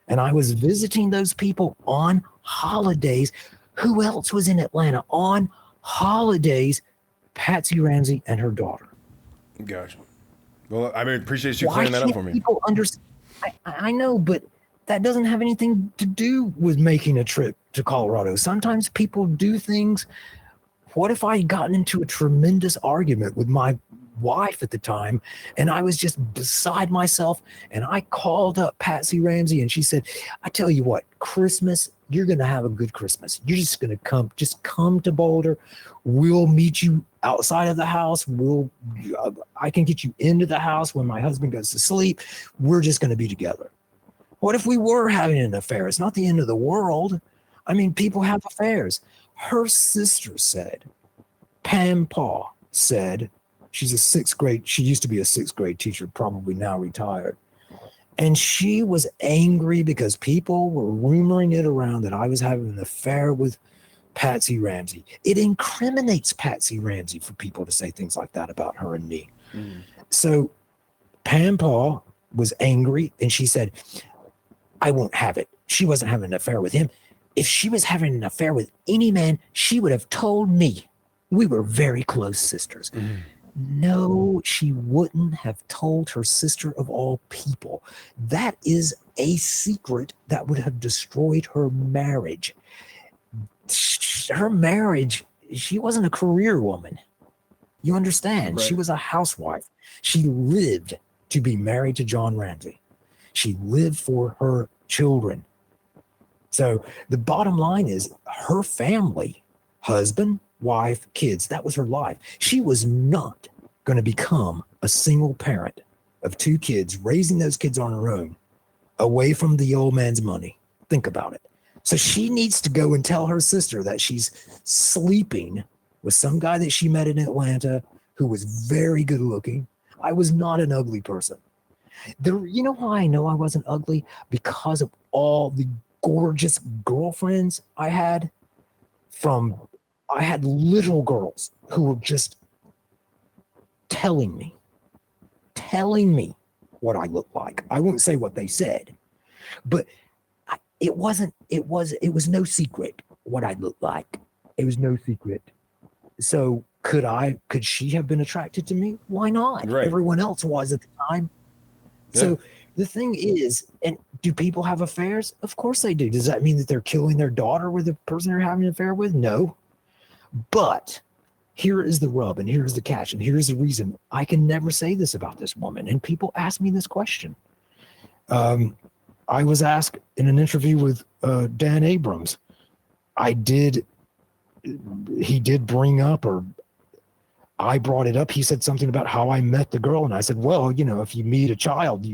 And I was visiting those people on holidays. Who else was in Atlanta on holidays? Patsy Ramsey and her daughter. Gotcha. Well, I mean, appreciate you clearing that up for me. People understand? I know, but that doesn't have anything to do with making a trip to Colorado. Sometimes people do things. What if I had gotten into a tremendous argument with my wife at the time, and I was just beside myself, and I called up Patsy Ramsey, and she said, I tell you what, Christmas, you're going to have a good Christmas. You're just going to come to Boulder. We'll meet you outside of the house. I can get you into the house when my husband goes to sleep. We're just going to be together. What if we were having an affair? It's not the end of the world. I mean, people have affairs. Her sister said, Pam Paw said, she used to be a 6th grade teacher, probably now retired. And she was angry because people were rumoring it around that I was having an affair with Patsy Ramsey. It incriminates Patsy Ramsey for people to say things like that about her and me. So Pam Paw was angry, and she said, I won't have it. She wasn't having an affair with him. If she was having an affair with any man, she would have told me. We were very close sisters. No, she wouldn't have told her sister of all people. That is a secret that would have destroyed her marriage. Her marriage, she wasn't a career woman. You understand? Right. She was a housewife. She lived to be married to John Ramsey. She lived for her children. So the bottom line is her family, husband, wife, kids, that was her life. She was not going to become a single parent of 2 kids, raising those kids on her own, away from the old man's money. Think about it. So she needs to go and tell her sister that she's sleeping with some guy that she met in Atlanta who was very good looking. I was not an ugly person. You know how I know I wasn't ugly? Because of all the gorgeous girlfriends I had. I had little girls who were just telling me what I looked like. I won't say what they said, but it was no secret what I looked like. It was no secret. So could she have been attracted to me? Why not? Right. Everyone else was at the time. Yeah. So the thing is, and do people have affairs? Of course they do. Does that mean that they're killing their daughter with the person they're having an affair with? No. But here is the rub, and here's the catch, and here's the reason I can never say this about this woman. And people ask me this question. I was asked in an interview with Dan Abrams. He did bring up, or I brought it up. He said something about how I met the girl. And I said, well, if you meet a child,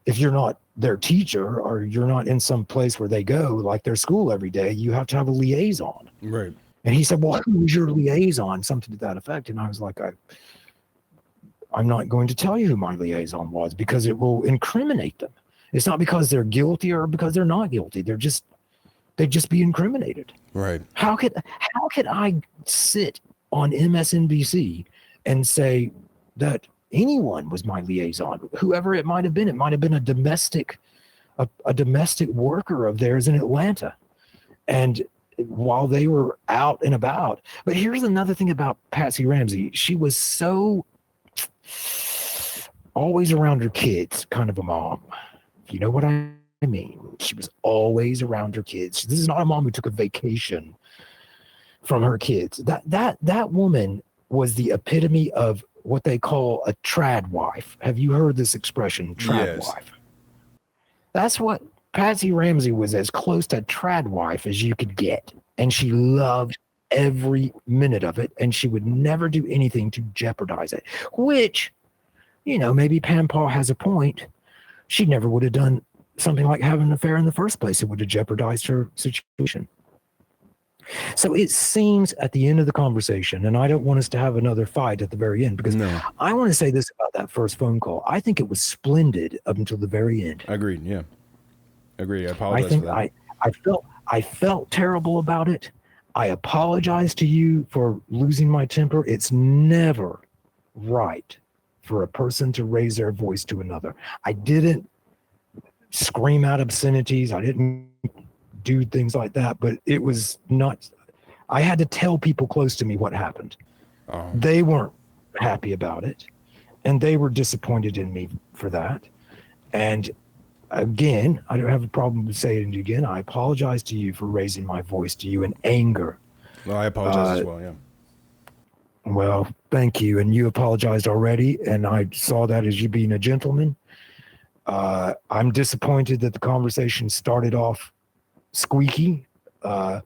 if you're not their teacher or you're not in some place where they go, like their school every day, you have to have a liaison. Right. And he said, well, who was your liaison? Something to that effect. And I was like, I'm not going to tell you who my liaison was because it will incriminate them. It's not because they're guilty or because they're not guilty. They'd just be incriminated. Right. How could I sit on MSNBC and say that anyone was my liaison, whoever it might have been. It might have been a domestic worker of theirs in Atlanta. And while they were out and about. But here's another thing about Patsy Ramsey. She was so always around her kids, kind of a mom. You know what I mean? She was always around her kids. This is not a mom who took a vacation from her kids. That woman was the epitome of what they call a trad wife. Have you heard this expression, trad wife? That's what Patsy Ramsey was, as close to trad wife as you could get. And she loved every minute of it. And she would never do anything to jeopardize it, which, you know, maybe Pam Paul has a point. She never would have done something like having an affair in the first place. It would have jeopardized her situation. So it seems at the end of the conversation, and I don't want us to have another fight at the very end, because I want to say this about that first phone call. I think it was splendid up until the very end. Agreed. Yeah. Agreed. I apologize for that. I felt terrible about it. I apologize to you for losing my temper. It's never right for a person to raise their voice to another. I didn't scream out obscenities. I didn't do things like that, but it was not, I had to tell people close to me what happened. They weren't happy about it, and they were disappointed in me for that. And again, I don't have a problem with saying it again. I apologize to you for raising my voice to you in anger. Well, I apologize as well, yeah. Well, thank you. And you apologized already, and I saw that as you being a gentleman. I'm disappointed that the conversation started off squeaky, but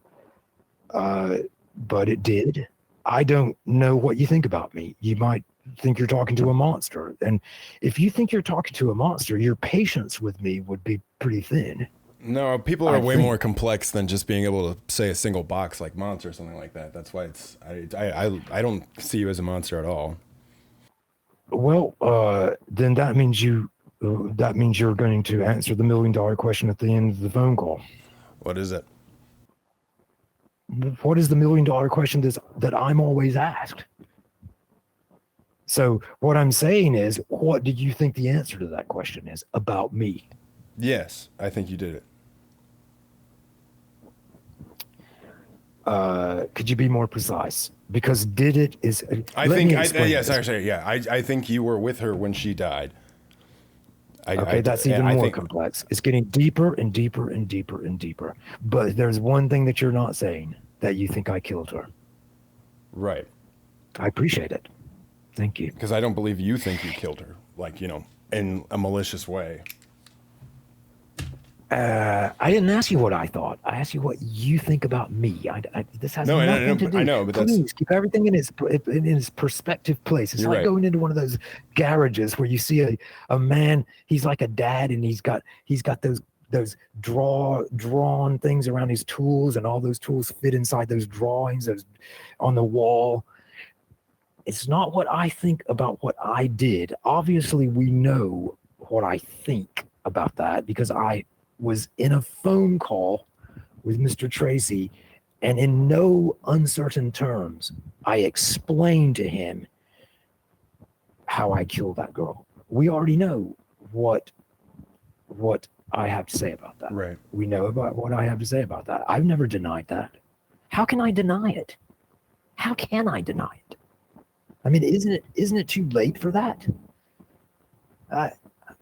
it did. I don't know what you think about me. You might think you're talking to a monster. And if you think you're talking to a monster, your patience with me would be pretty thin. No, people are way more complex than just being able to say a single box like monster or something like that. That's why it's I don't see you as a monster at all. Well, then that means you're going to answer the $1 million question at the end of the phone call. What is it? What is the $1 million question that I'm always asked? So what I'm saying is, what do you think the answer to that question is about me? Yes, I think you did it. Could you be more precise? Because did it is. I think you were with her when she died. That's even more complex. It's getting deeper and deeper and deeper and deeper. But there's one thing that you're not saying, that you think I killed her. Right. I appreciate it. Thank you. Because I don't believe you think you killed her, like, you know, in a malicious way. I didn't ask you what I thought. I asked you what you think about me. This has nothing to do. I know, but please keep everything in its perspective place. It's like going into one of those garages where you see a man. He's like a dad, and he's got those drawn things around his tools, and all those tools fit inside those drawings on the wall. It's not what I think about what I did. Obviously, we know what I think about that, because I was in a phone call with Mr. Tracy, and in no uncertain terms, I explained to him how I killed that girl. We already know what I have to say about that. Right. We know about what I have to say about that. I've never denied that. How can I deny it? How can I deny it? I mean, isn't it too late for that?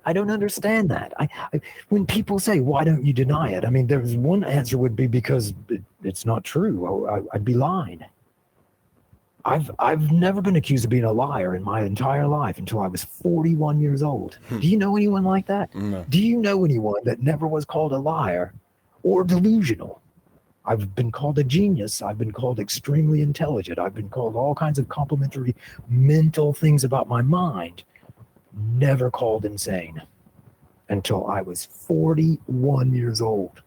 I don't understand that. When people say, why don't you deny it? I mean, there's one answer would be because it's not true. I'd be lying. I've never been accused of being a liar in my entire life until I was 41 years old. Do you know anyone like that? No. Do you know anyone that never was called a liar or delusional? I've been called a genius. I've been called extremely intelligent. I've been called all kinds of complimentary mental things about my mind. Never called insane until I was 41 years old.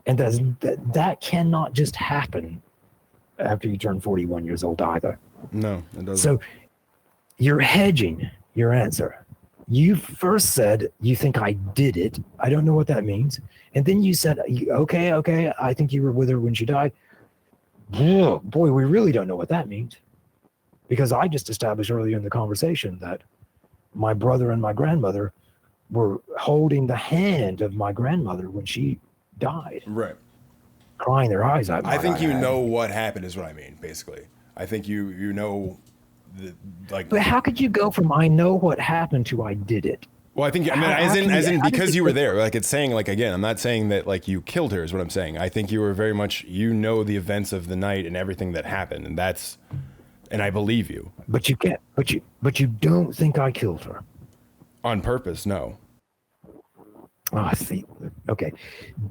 And that cannot just happen after you turn 41 years old either. No, it doesn't. So you're hedging your answer. You first said you think I did it. I don't know what that means. And then you said, okay, I think you were with her when she died. Boy, we really don't know what that means. Because I just established earlier in the conversation that my brother and my grandmother were holding the hand of my grandmother when she died. Right. Crying their eyes out. I think you know what happened is what I mean, basically. I think you know, But how could you go from I know what happened to I did it? Well, I think because you were there. Like it's saying, like again, I'm not saying that like you killed her is what I'm saying. I think you were very much the events of the night and everything that happened, and I believe you. But you can't. But you don't think I killed her On purpose? No. Oh, see. Okay.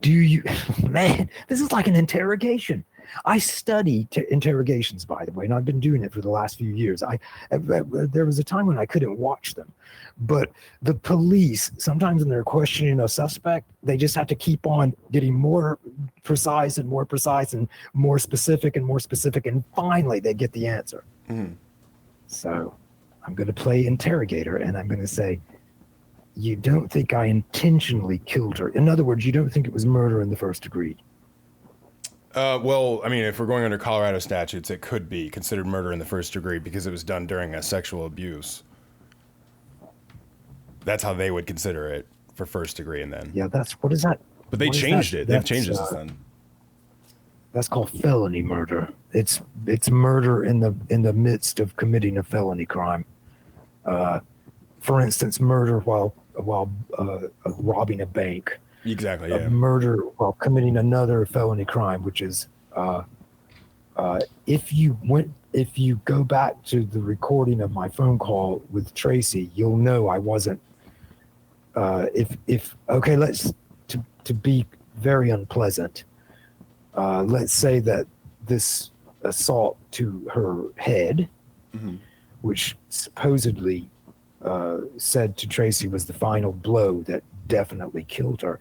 Do you, man, this is like an interrogation. I study interrogations, by the way, and I've been doing it for the last few years. There was a time when I couldn't watch them, but the police, sometimes when they're questioning a suspect, they just have to keep on getting more precise and more precise and more specific, and finally they get the answer. Mm-hmm. So I'm going to play interrogator, and I'm going to say, you don't think I intentionally killed her. In other words, you don't think it was murder in the first degree. Well, I mean, if we're going under Colorado statutes, it could be considered murder in the first degree because it was done during a sexual abuse. That's how they would consider it for first degree, and then. Yeah, what is that? But they changed it. They've changed it since then. That's called felony murder. It's murder in the midst of committing a felony crime. For instance, murder while robbing a bank. Exactly. Yeah. Murder while committing another felony crime, which is if you go back to the recording of my phone call with Tracy, you'll know I wasn't. Let's to be very unpleasant. Let's say that this assault to her head, mm-hmm. which supposedly said to Tracy was the final blow that definitely killed her.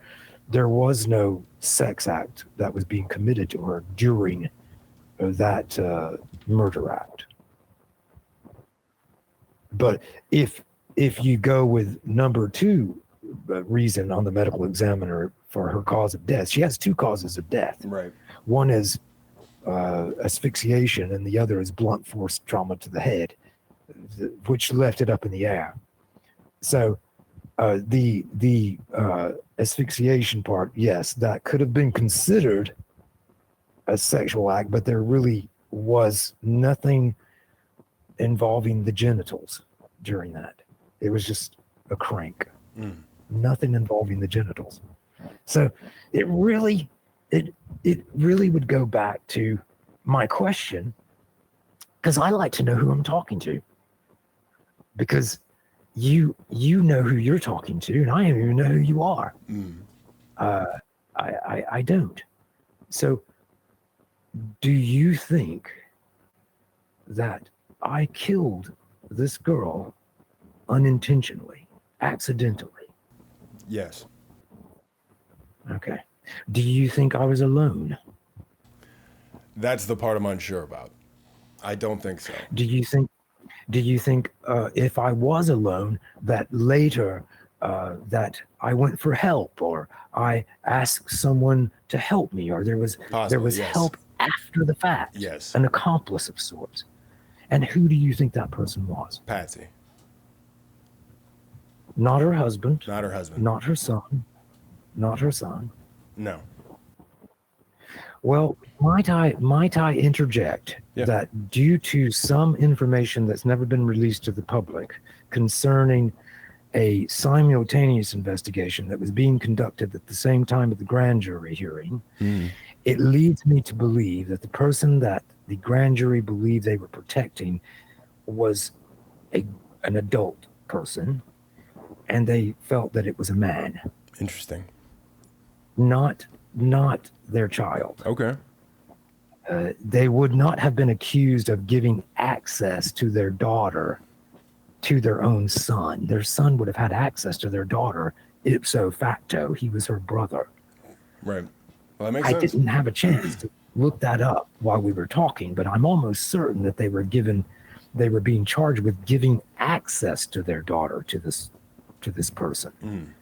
There was no sex act that was being committed to her during that murder act. But if you go with number 2 reason on the medical examiner for her cause of death, she has 2 causes of death. Right. One is asphyxiation, and the other is blunt force trauma to the head, which left it up in the air. So the asphyxiation part, yes, that could have been considered a sexual act, but there really was nothing involving the genitals during that. It was just a crank. Nothing involving the genitals. So it really would go back to my question, because I like to know who I'm talking to. Because you know who you're talking to, and I don't even know who you are. I don't. So do you think that I killed this girl unintentionally, accidentally? Yes. Okay. Do you think I was alone? That's the part I'm unsure about. I don't think so. Do you think if I was alone, that later that I went for help, or I asked someone to help me, or there was yes. help after the fact? Yes. An accomplice of sorts. And who do you think that person was? Patsy. Not her husband. Not her husband. Not her son. Not her son. No. Well, might I interject that due to some information that's never been released to the public concerning a simultaneous investigation that was being conducted at the same time of the grand jury hearing, it leads me to believe that the person that the grand jury believed they were protecting was an adult person, and they felt that it was a man. Interesting. Not their child. Okay. They would not have been accused of giving access to their daughter to their own son. Their son would have had access to their daughter ipso facto. He was her brother. Right. Well, that makes sense. I didn't have a chance to look that up while we were talking, but I'm almost certain that they were being charged with giving access to their daughter to this person.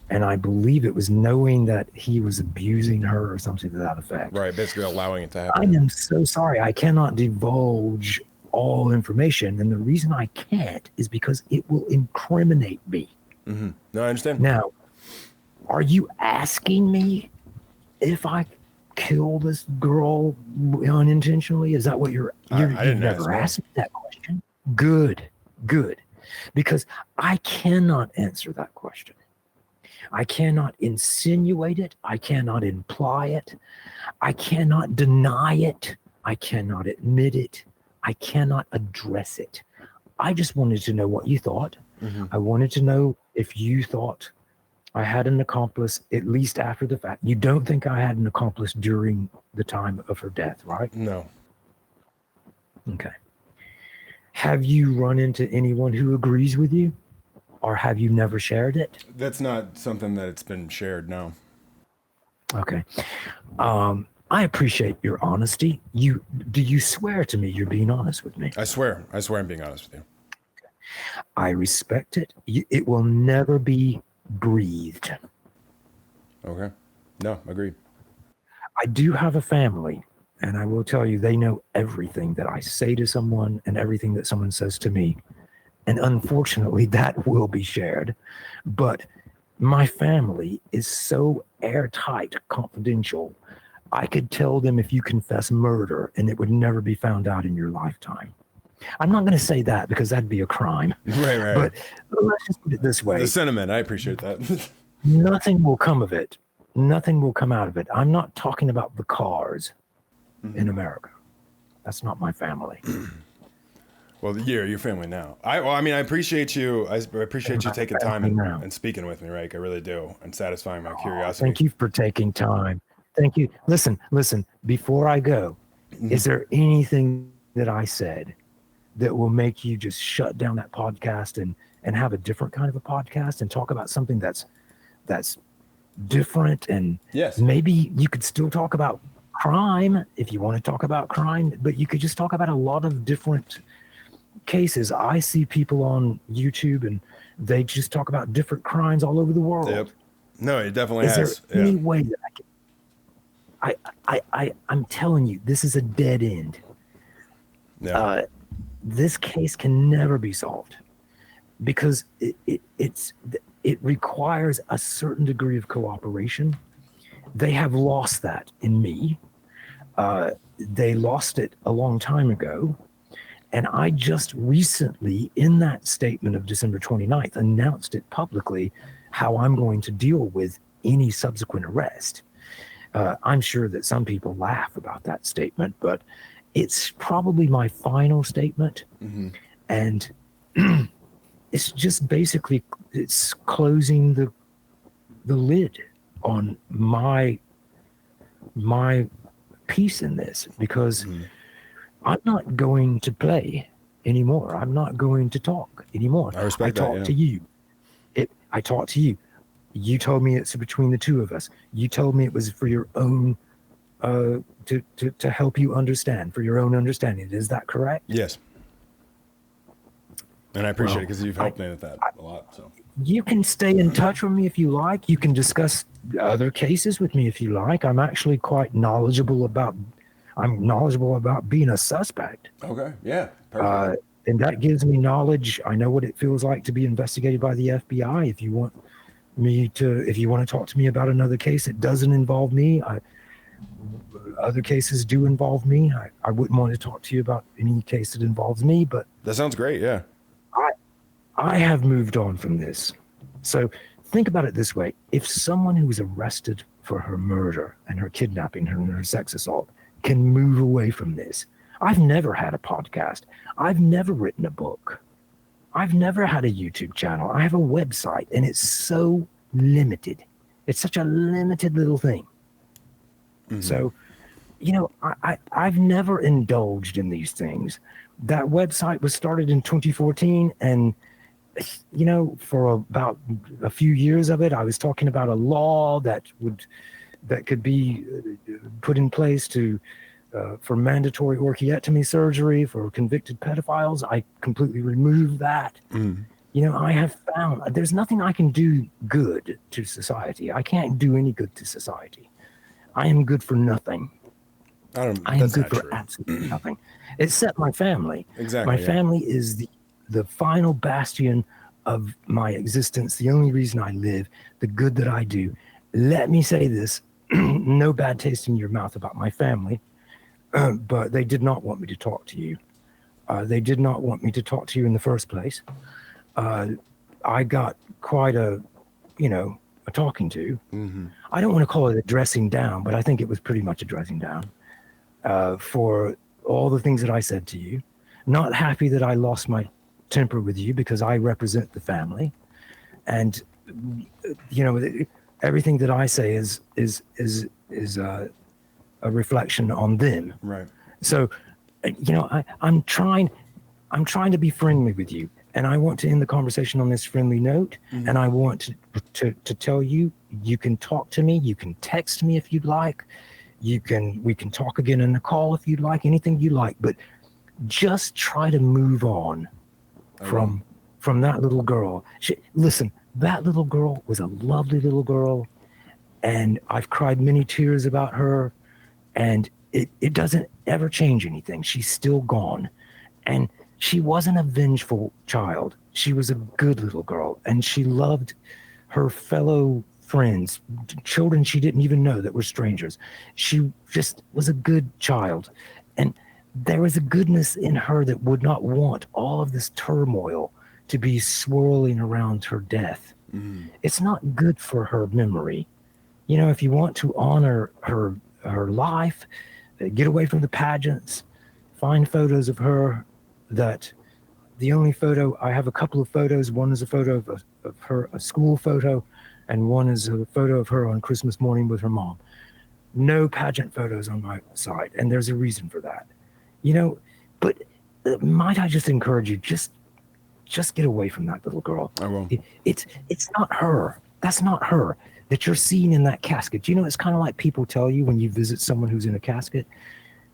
And I believe it was knowing that he was abusing her or something to that effect. Right, basically allowing it to happen. I am so sorry. I cannot divulge all information. And the reason I can't is because it will incriminate me. Mm-hmm. No, I understand. Now, are you asking me if I kill this girl unintentionally? Is that what you've never asked me that question? Good. Because I cannot answer that question. I cannot insinuate it. I cannot imply it. I cannot deny it. I cannot admit it. I cannot address it. I just wanted to know what you thought. Mm-hmm. I wanted to know if you thought I had an accomplice, at least after the fact. You don't think I had an accomplice during the time of her death, right? No. Okay. Have you run into anyone who agrees with you? Or have you never shared it? That's not something that's been shared, no. Okay. I appreciate your honesty. Do you swear to me you're being honest with me? I swear I'm being honest with you. I respect it. It will never be breathed. Okay. No, agreed. I do have a family, and I will tell you, they know everything that I say to someone and everything that someone says to me. And unfortunately, that will be shared. But my family is so airtight, confidential. I could tell them if you confess murder and it would never be found out in your lifetime. I'm not going to say that because that'd be a crime. Right. But let's just put it this way. The sentiment, I appreciate that. Nothing will come of it. Nothing will come out of it. I'm not talking about the Karrs in America. That's not my family. Well, you're your family now. I appreciate you. I appreciate you taking time and speaking with me, Reich. I really do, and satisfying my curiosity. Thank you for taking time. Thank you. Listen. Before I go, is there anything that I said that will make you just shut down that podcast and have a different kind of a podcast and talk about something that's different? And yes, maybe you could still talk about crime if you want to talk about crime, but you could just talk about a lot of different cases. I see people on YouTube and they just talk about different crimes all over the world. Yep. No, it definitely has. Is there any way that I'm telling you, this is a dead end. Yeah. This case can never be solved because it requires a certain degree of cooperation. They have lost that in me. They lost it a long time ago. And I just recently, in that statement of December 29th, announced it publicly how I'm going to deal with any subsequent arrest. I'm sure that some people laugh about that statement, but it's probably my final statement. Mm-hmm. And it's just basically, it's closing the lid on my piece in this, because I'm not going to play anymore. I'm not going to talk anymore. I respect that. I talked to you. I talked to you. You told me it's between the two of us. You told me it was for your own, to help you understand, for your own understanding. Is that correct? Yes. And I appreciate it because you've helped me with that a lot. So you can stay in touch with me if you like. You can discuss other cases with me if you like. I'm actually quite knowledgeable about being a suspect. Okay. Yeah. Perfect. And that gives me knowledge. I know what it feels like to be investigated by the FBI. If you want to talk to me about another case that doesn't involve me, other cases do involve me. I wouldn't want to talk to you about any case that involves me, but that sounds great. Yeah. I have moved on from this. So think about it this way. If someone who was arrested for her murder and her kidnapping and her sex assault can move away from this. I've never had a podcast. I've never written a book. I've never had a YouTube channel. I have a website, and it's so limited. It's such a limited little thing. Mm-hmm. So, I've never indulged in these things. That website was started in 2014, and for about a few years of it, I was talking about a law that could be put in place for mandatory orchiectomy surgery for convicted pedophiles. I completely removed that. I have found there's nothing I can do good to society. I can't do any good to society. I am good for nothing. I don't. I am That's good not for true. absolutely nothing, except my family. Exactly. My family is the final bastion of my existence, the only reason I live, the good that I do. Let me say this, no bad taste in your mouth about my family, but they did not want me to talk to you. They did not want me to talk to you in the first place. I got quite a talking to. Mm-hmm. I don't want to call it a dressing down, but I think it was pretty much a dressing down for all the things that I said to you. Not happy that I lost my temper with you because I represent the family, and everything that I say is a reflection on them. Right. So, I'm trying to be friendly with you, and I want to end the conversation on this friendly note. Mm-hmm. And I want to tell you, you can talk to me, you can text me if you'd like, we can talk again in the call if you'd like, anything you like, but just try to move on from that little girl. Listen, that little girl was a lovely little girl, and I've cried many tears about her, and it doesn't ever change anything. She's still gone. And she wasn't a vengeful child. She was a good little girl, and she loved her fellow friends, children she didn't even know that were strangers. She just was a good child. And there was a goodness in her that would not want all of this turmoil to be swirling around her death. Mm. It's not good for her memory. If you want to honor her life, get away from the pageants, find photos of her. That the only photo, I have a couple of photos. One is a photo of her, a school photo, and one is a photo of her on Christmas morning with her mom. No pageant photos on my side, and there's a reason for that. But might I just encourage you, just get away from that little girl. I will. It's not her. That's not her that you're seeing in that casket. It's kind of like people tell you when you visit someone who's in a casket.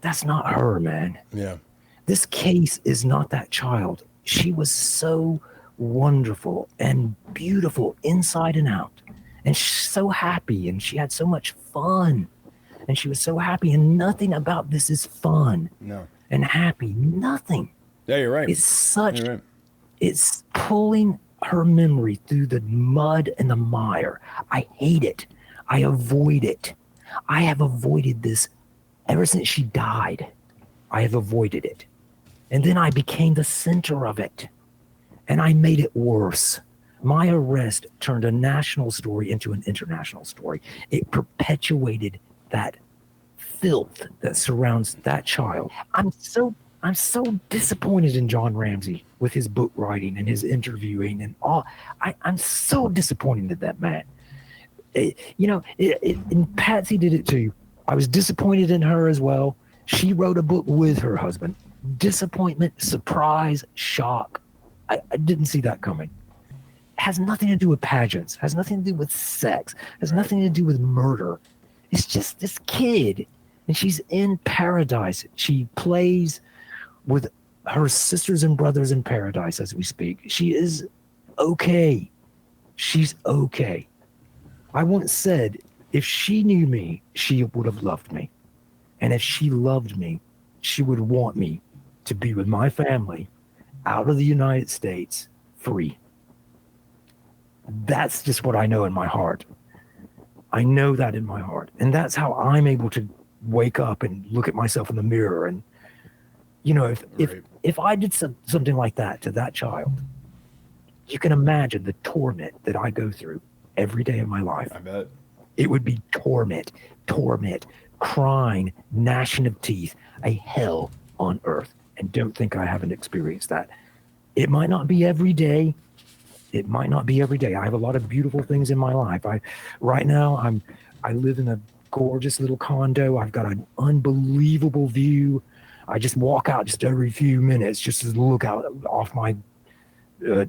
That's not her, man. Yeah. This case is not that child. She was so wonderful and beautiful inside and out, and so happy, and she had so much fun, and she was so happy, and nothing about this is fun. No. And happy. Nothing. Yeah, you're right. It's pulling her memory through the mud and the mire. I hate it. I avoid it. I have avoided this ever since she died. I have avoided it. And then I became the center of it. And I made it worse. My arrest turned a national story into an international story. It perpetuated that filth that surrounds that child. I'm so disappointed in John Ramsey with his book writing and his interviewing and all. I'm so disappointed in that man. And Patsy did it too. I was disappointed in her as well. She wrote a book with her husband. Disappointment, surprise, shock. I didn't see that coming. Has nothing to do with pageants. Has nothing to do with sex. Has nothing to do with murder. It's just this kid. And she's in paradise. She plays with her sisters and brothers in paradise as we speak. She is okay. She's okay. I once said, if she knew me, she would have loved me. And if she loved me, she would want me to be with my family out of the United States free. That's just what I know in my heart. I know that in my heart. And that's how I'm able to wake up and look at myself in the mirror. And, if I did something like that to that child, you can imagine the torment that I go through every day of my life. I bet. It would be torment, crying, gnashing of teeth, a hell on earth. And don't think I haven't experienced that. It might not be every day. I have a lot of beautiful things in my life. Right now I live in a gorgeous little condo. I've got an unbelievable view. I just walk out just every few minutes just to look out off my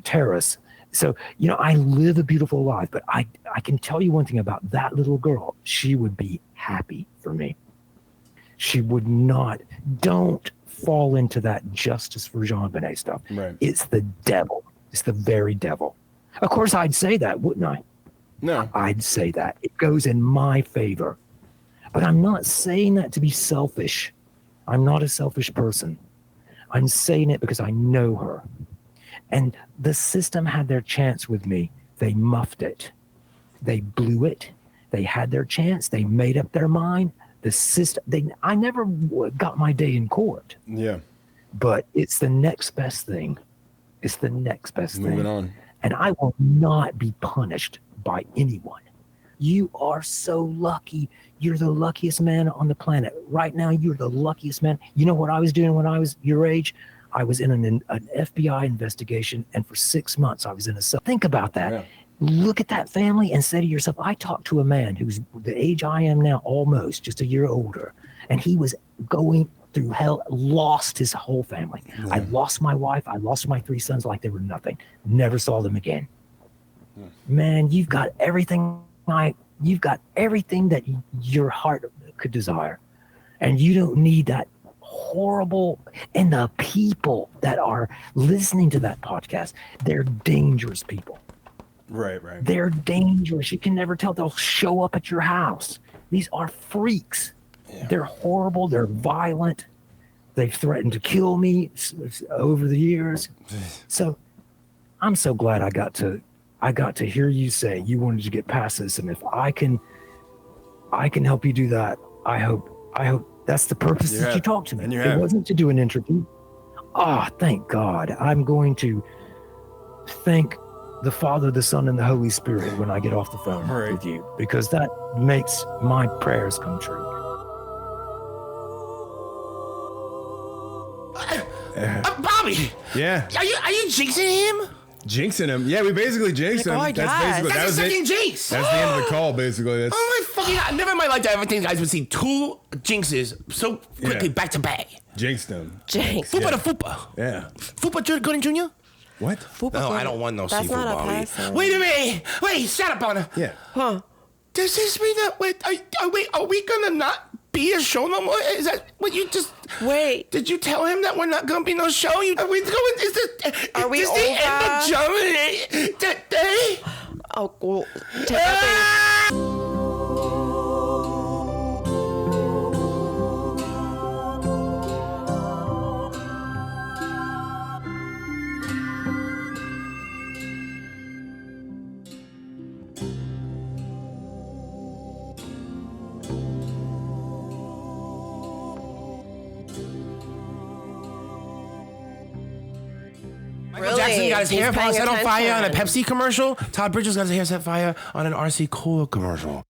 terrace. So, I live a beautiful life, but I can tell you one thing about that little girl. She would be happy for me. She would not. Don't fall into that justice for JonBenet stuff. Right. It's the devil. It's the very devil. Of course, I'd say that, wouldn't I? No. I'd say that. It goes in my favor. But I'm not saying that to be selfish. I'm not a selfish person. I'm saying it because I know her. And the system had their chance with me. They muffed it. They blew it. They had their chance. They made up their mind. The system, I never got my day in court. Yeah. But it's the next best thing. It's the next best thing. Moving on. And I will not be punished by anyone. You are so lucky. You're the luckiest man on the planet. Right now, you're the luckiest man. You know what I was doing when I was your age? I was in an FBI investigation, and for 6 months, I was in a cell. Think about that. Yeah. Look at that family and say to yourself, I talked to a man who's the age I am now, almost, just a year older, and he was going through hell, lost his whole family. Yeah. I lost my wife. I lost my 3 sons like they were nothing. Never saw them again. Yeah. Man, you've got everything that your heart could desire. And you don't need that horrible, and the people that are listening to that podcast, they're dangerous people. Right. They're dangerous. You can never tell. They'll show up at your house. These are freaks. Yeah. They're horrible. They're violent. They've threatened to kill me over the years. So I'm so glad I got to hear you say you wanted to get past this. And if I can help you do that, I hope that's the purpose that you talked to me. It wasn't to do an interview. Thank God. I'm going to thank the Father, the Son, and the Holy Spirit when I get off the phone with you, because that makes my prayers come true. Bobby. Yeah. Are you jinxing him? Jinxing him? Yeah, we basically jinxed him. That's a second jinx. That's the end of the call, basically. Oh my fucking God. Never in my life did I ever think guys would see 2 jinxes so quickly back to back. Jinxed him. Jinx. Fupa to Fupa. Yeah. Fupa Gordon Jr.? What? Fupa No, I don't want no That's seafood, not a Bobby. person. Wait a minute. Wait, shut up on her. Yeah. Huh. Does this mean that, are we gonna not be a show no more? Is that what you just... Wait. Did you tell him that we're not gonna be no show? Are we going... Are we is over? the end of JonBenet that day? Oh, well, take that thing. Michael Jackson got his hair set on fire on a Pepsi commercial. Todd Bridges got his hair set fire on an RC Cola commercial.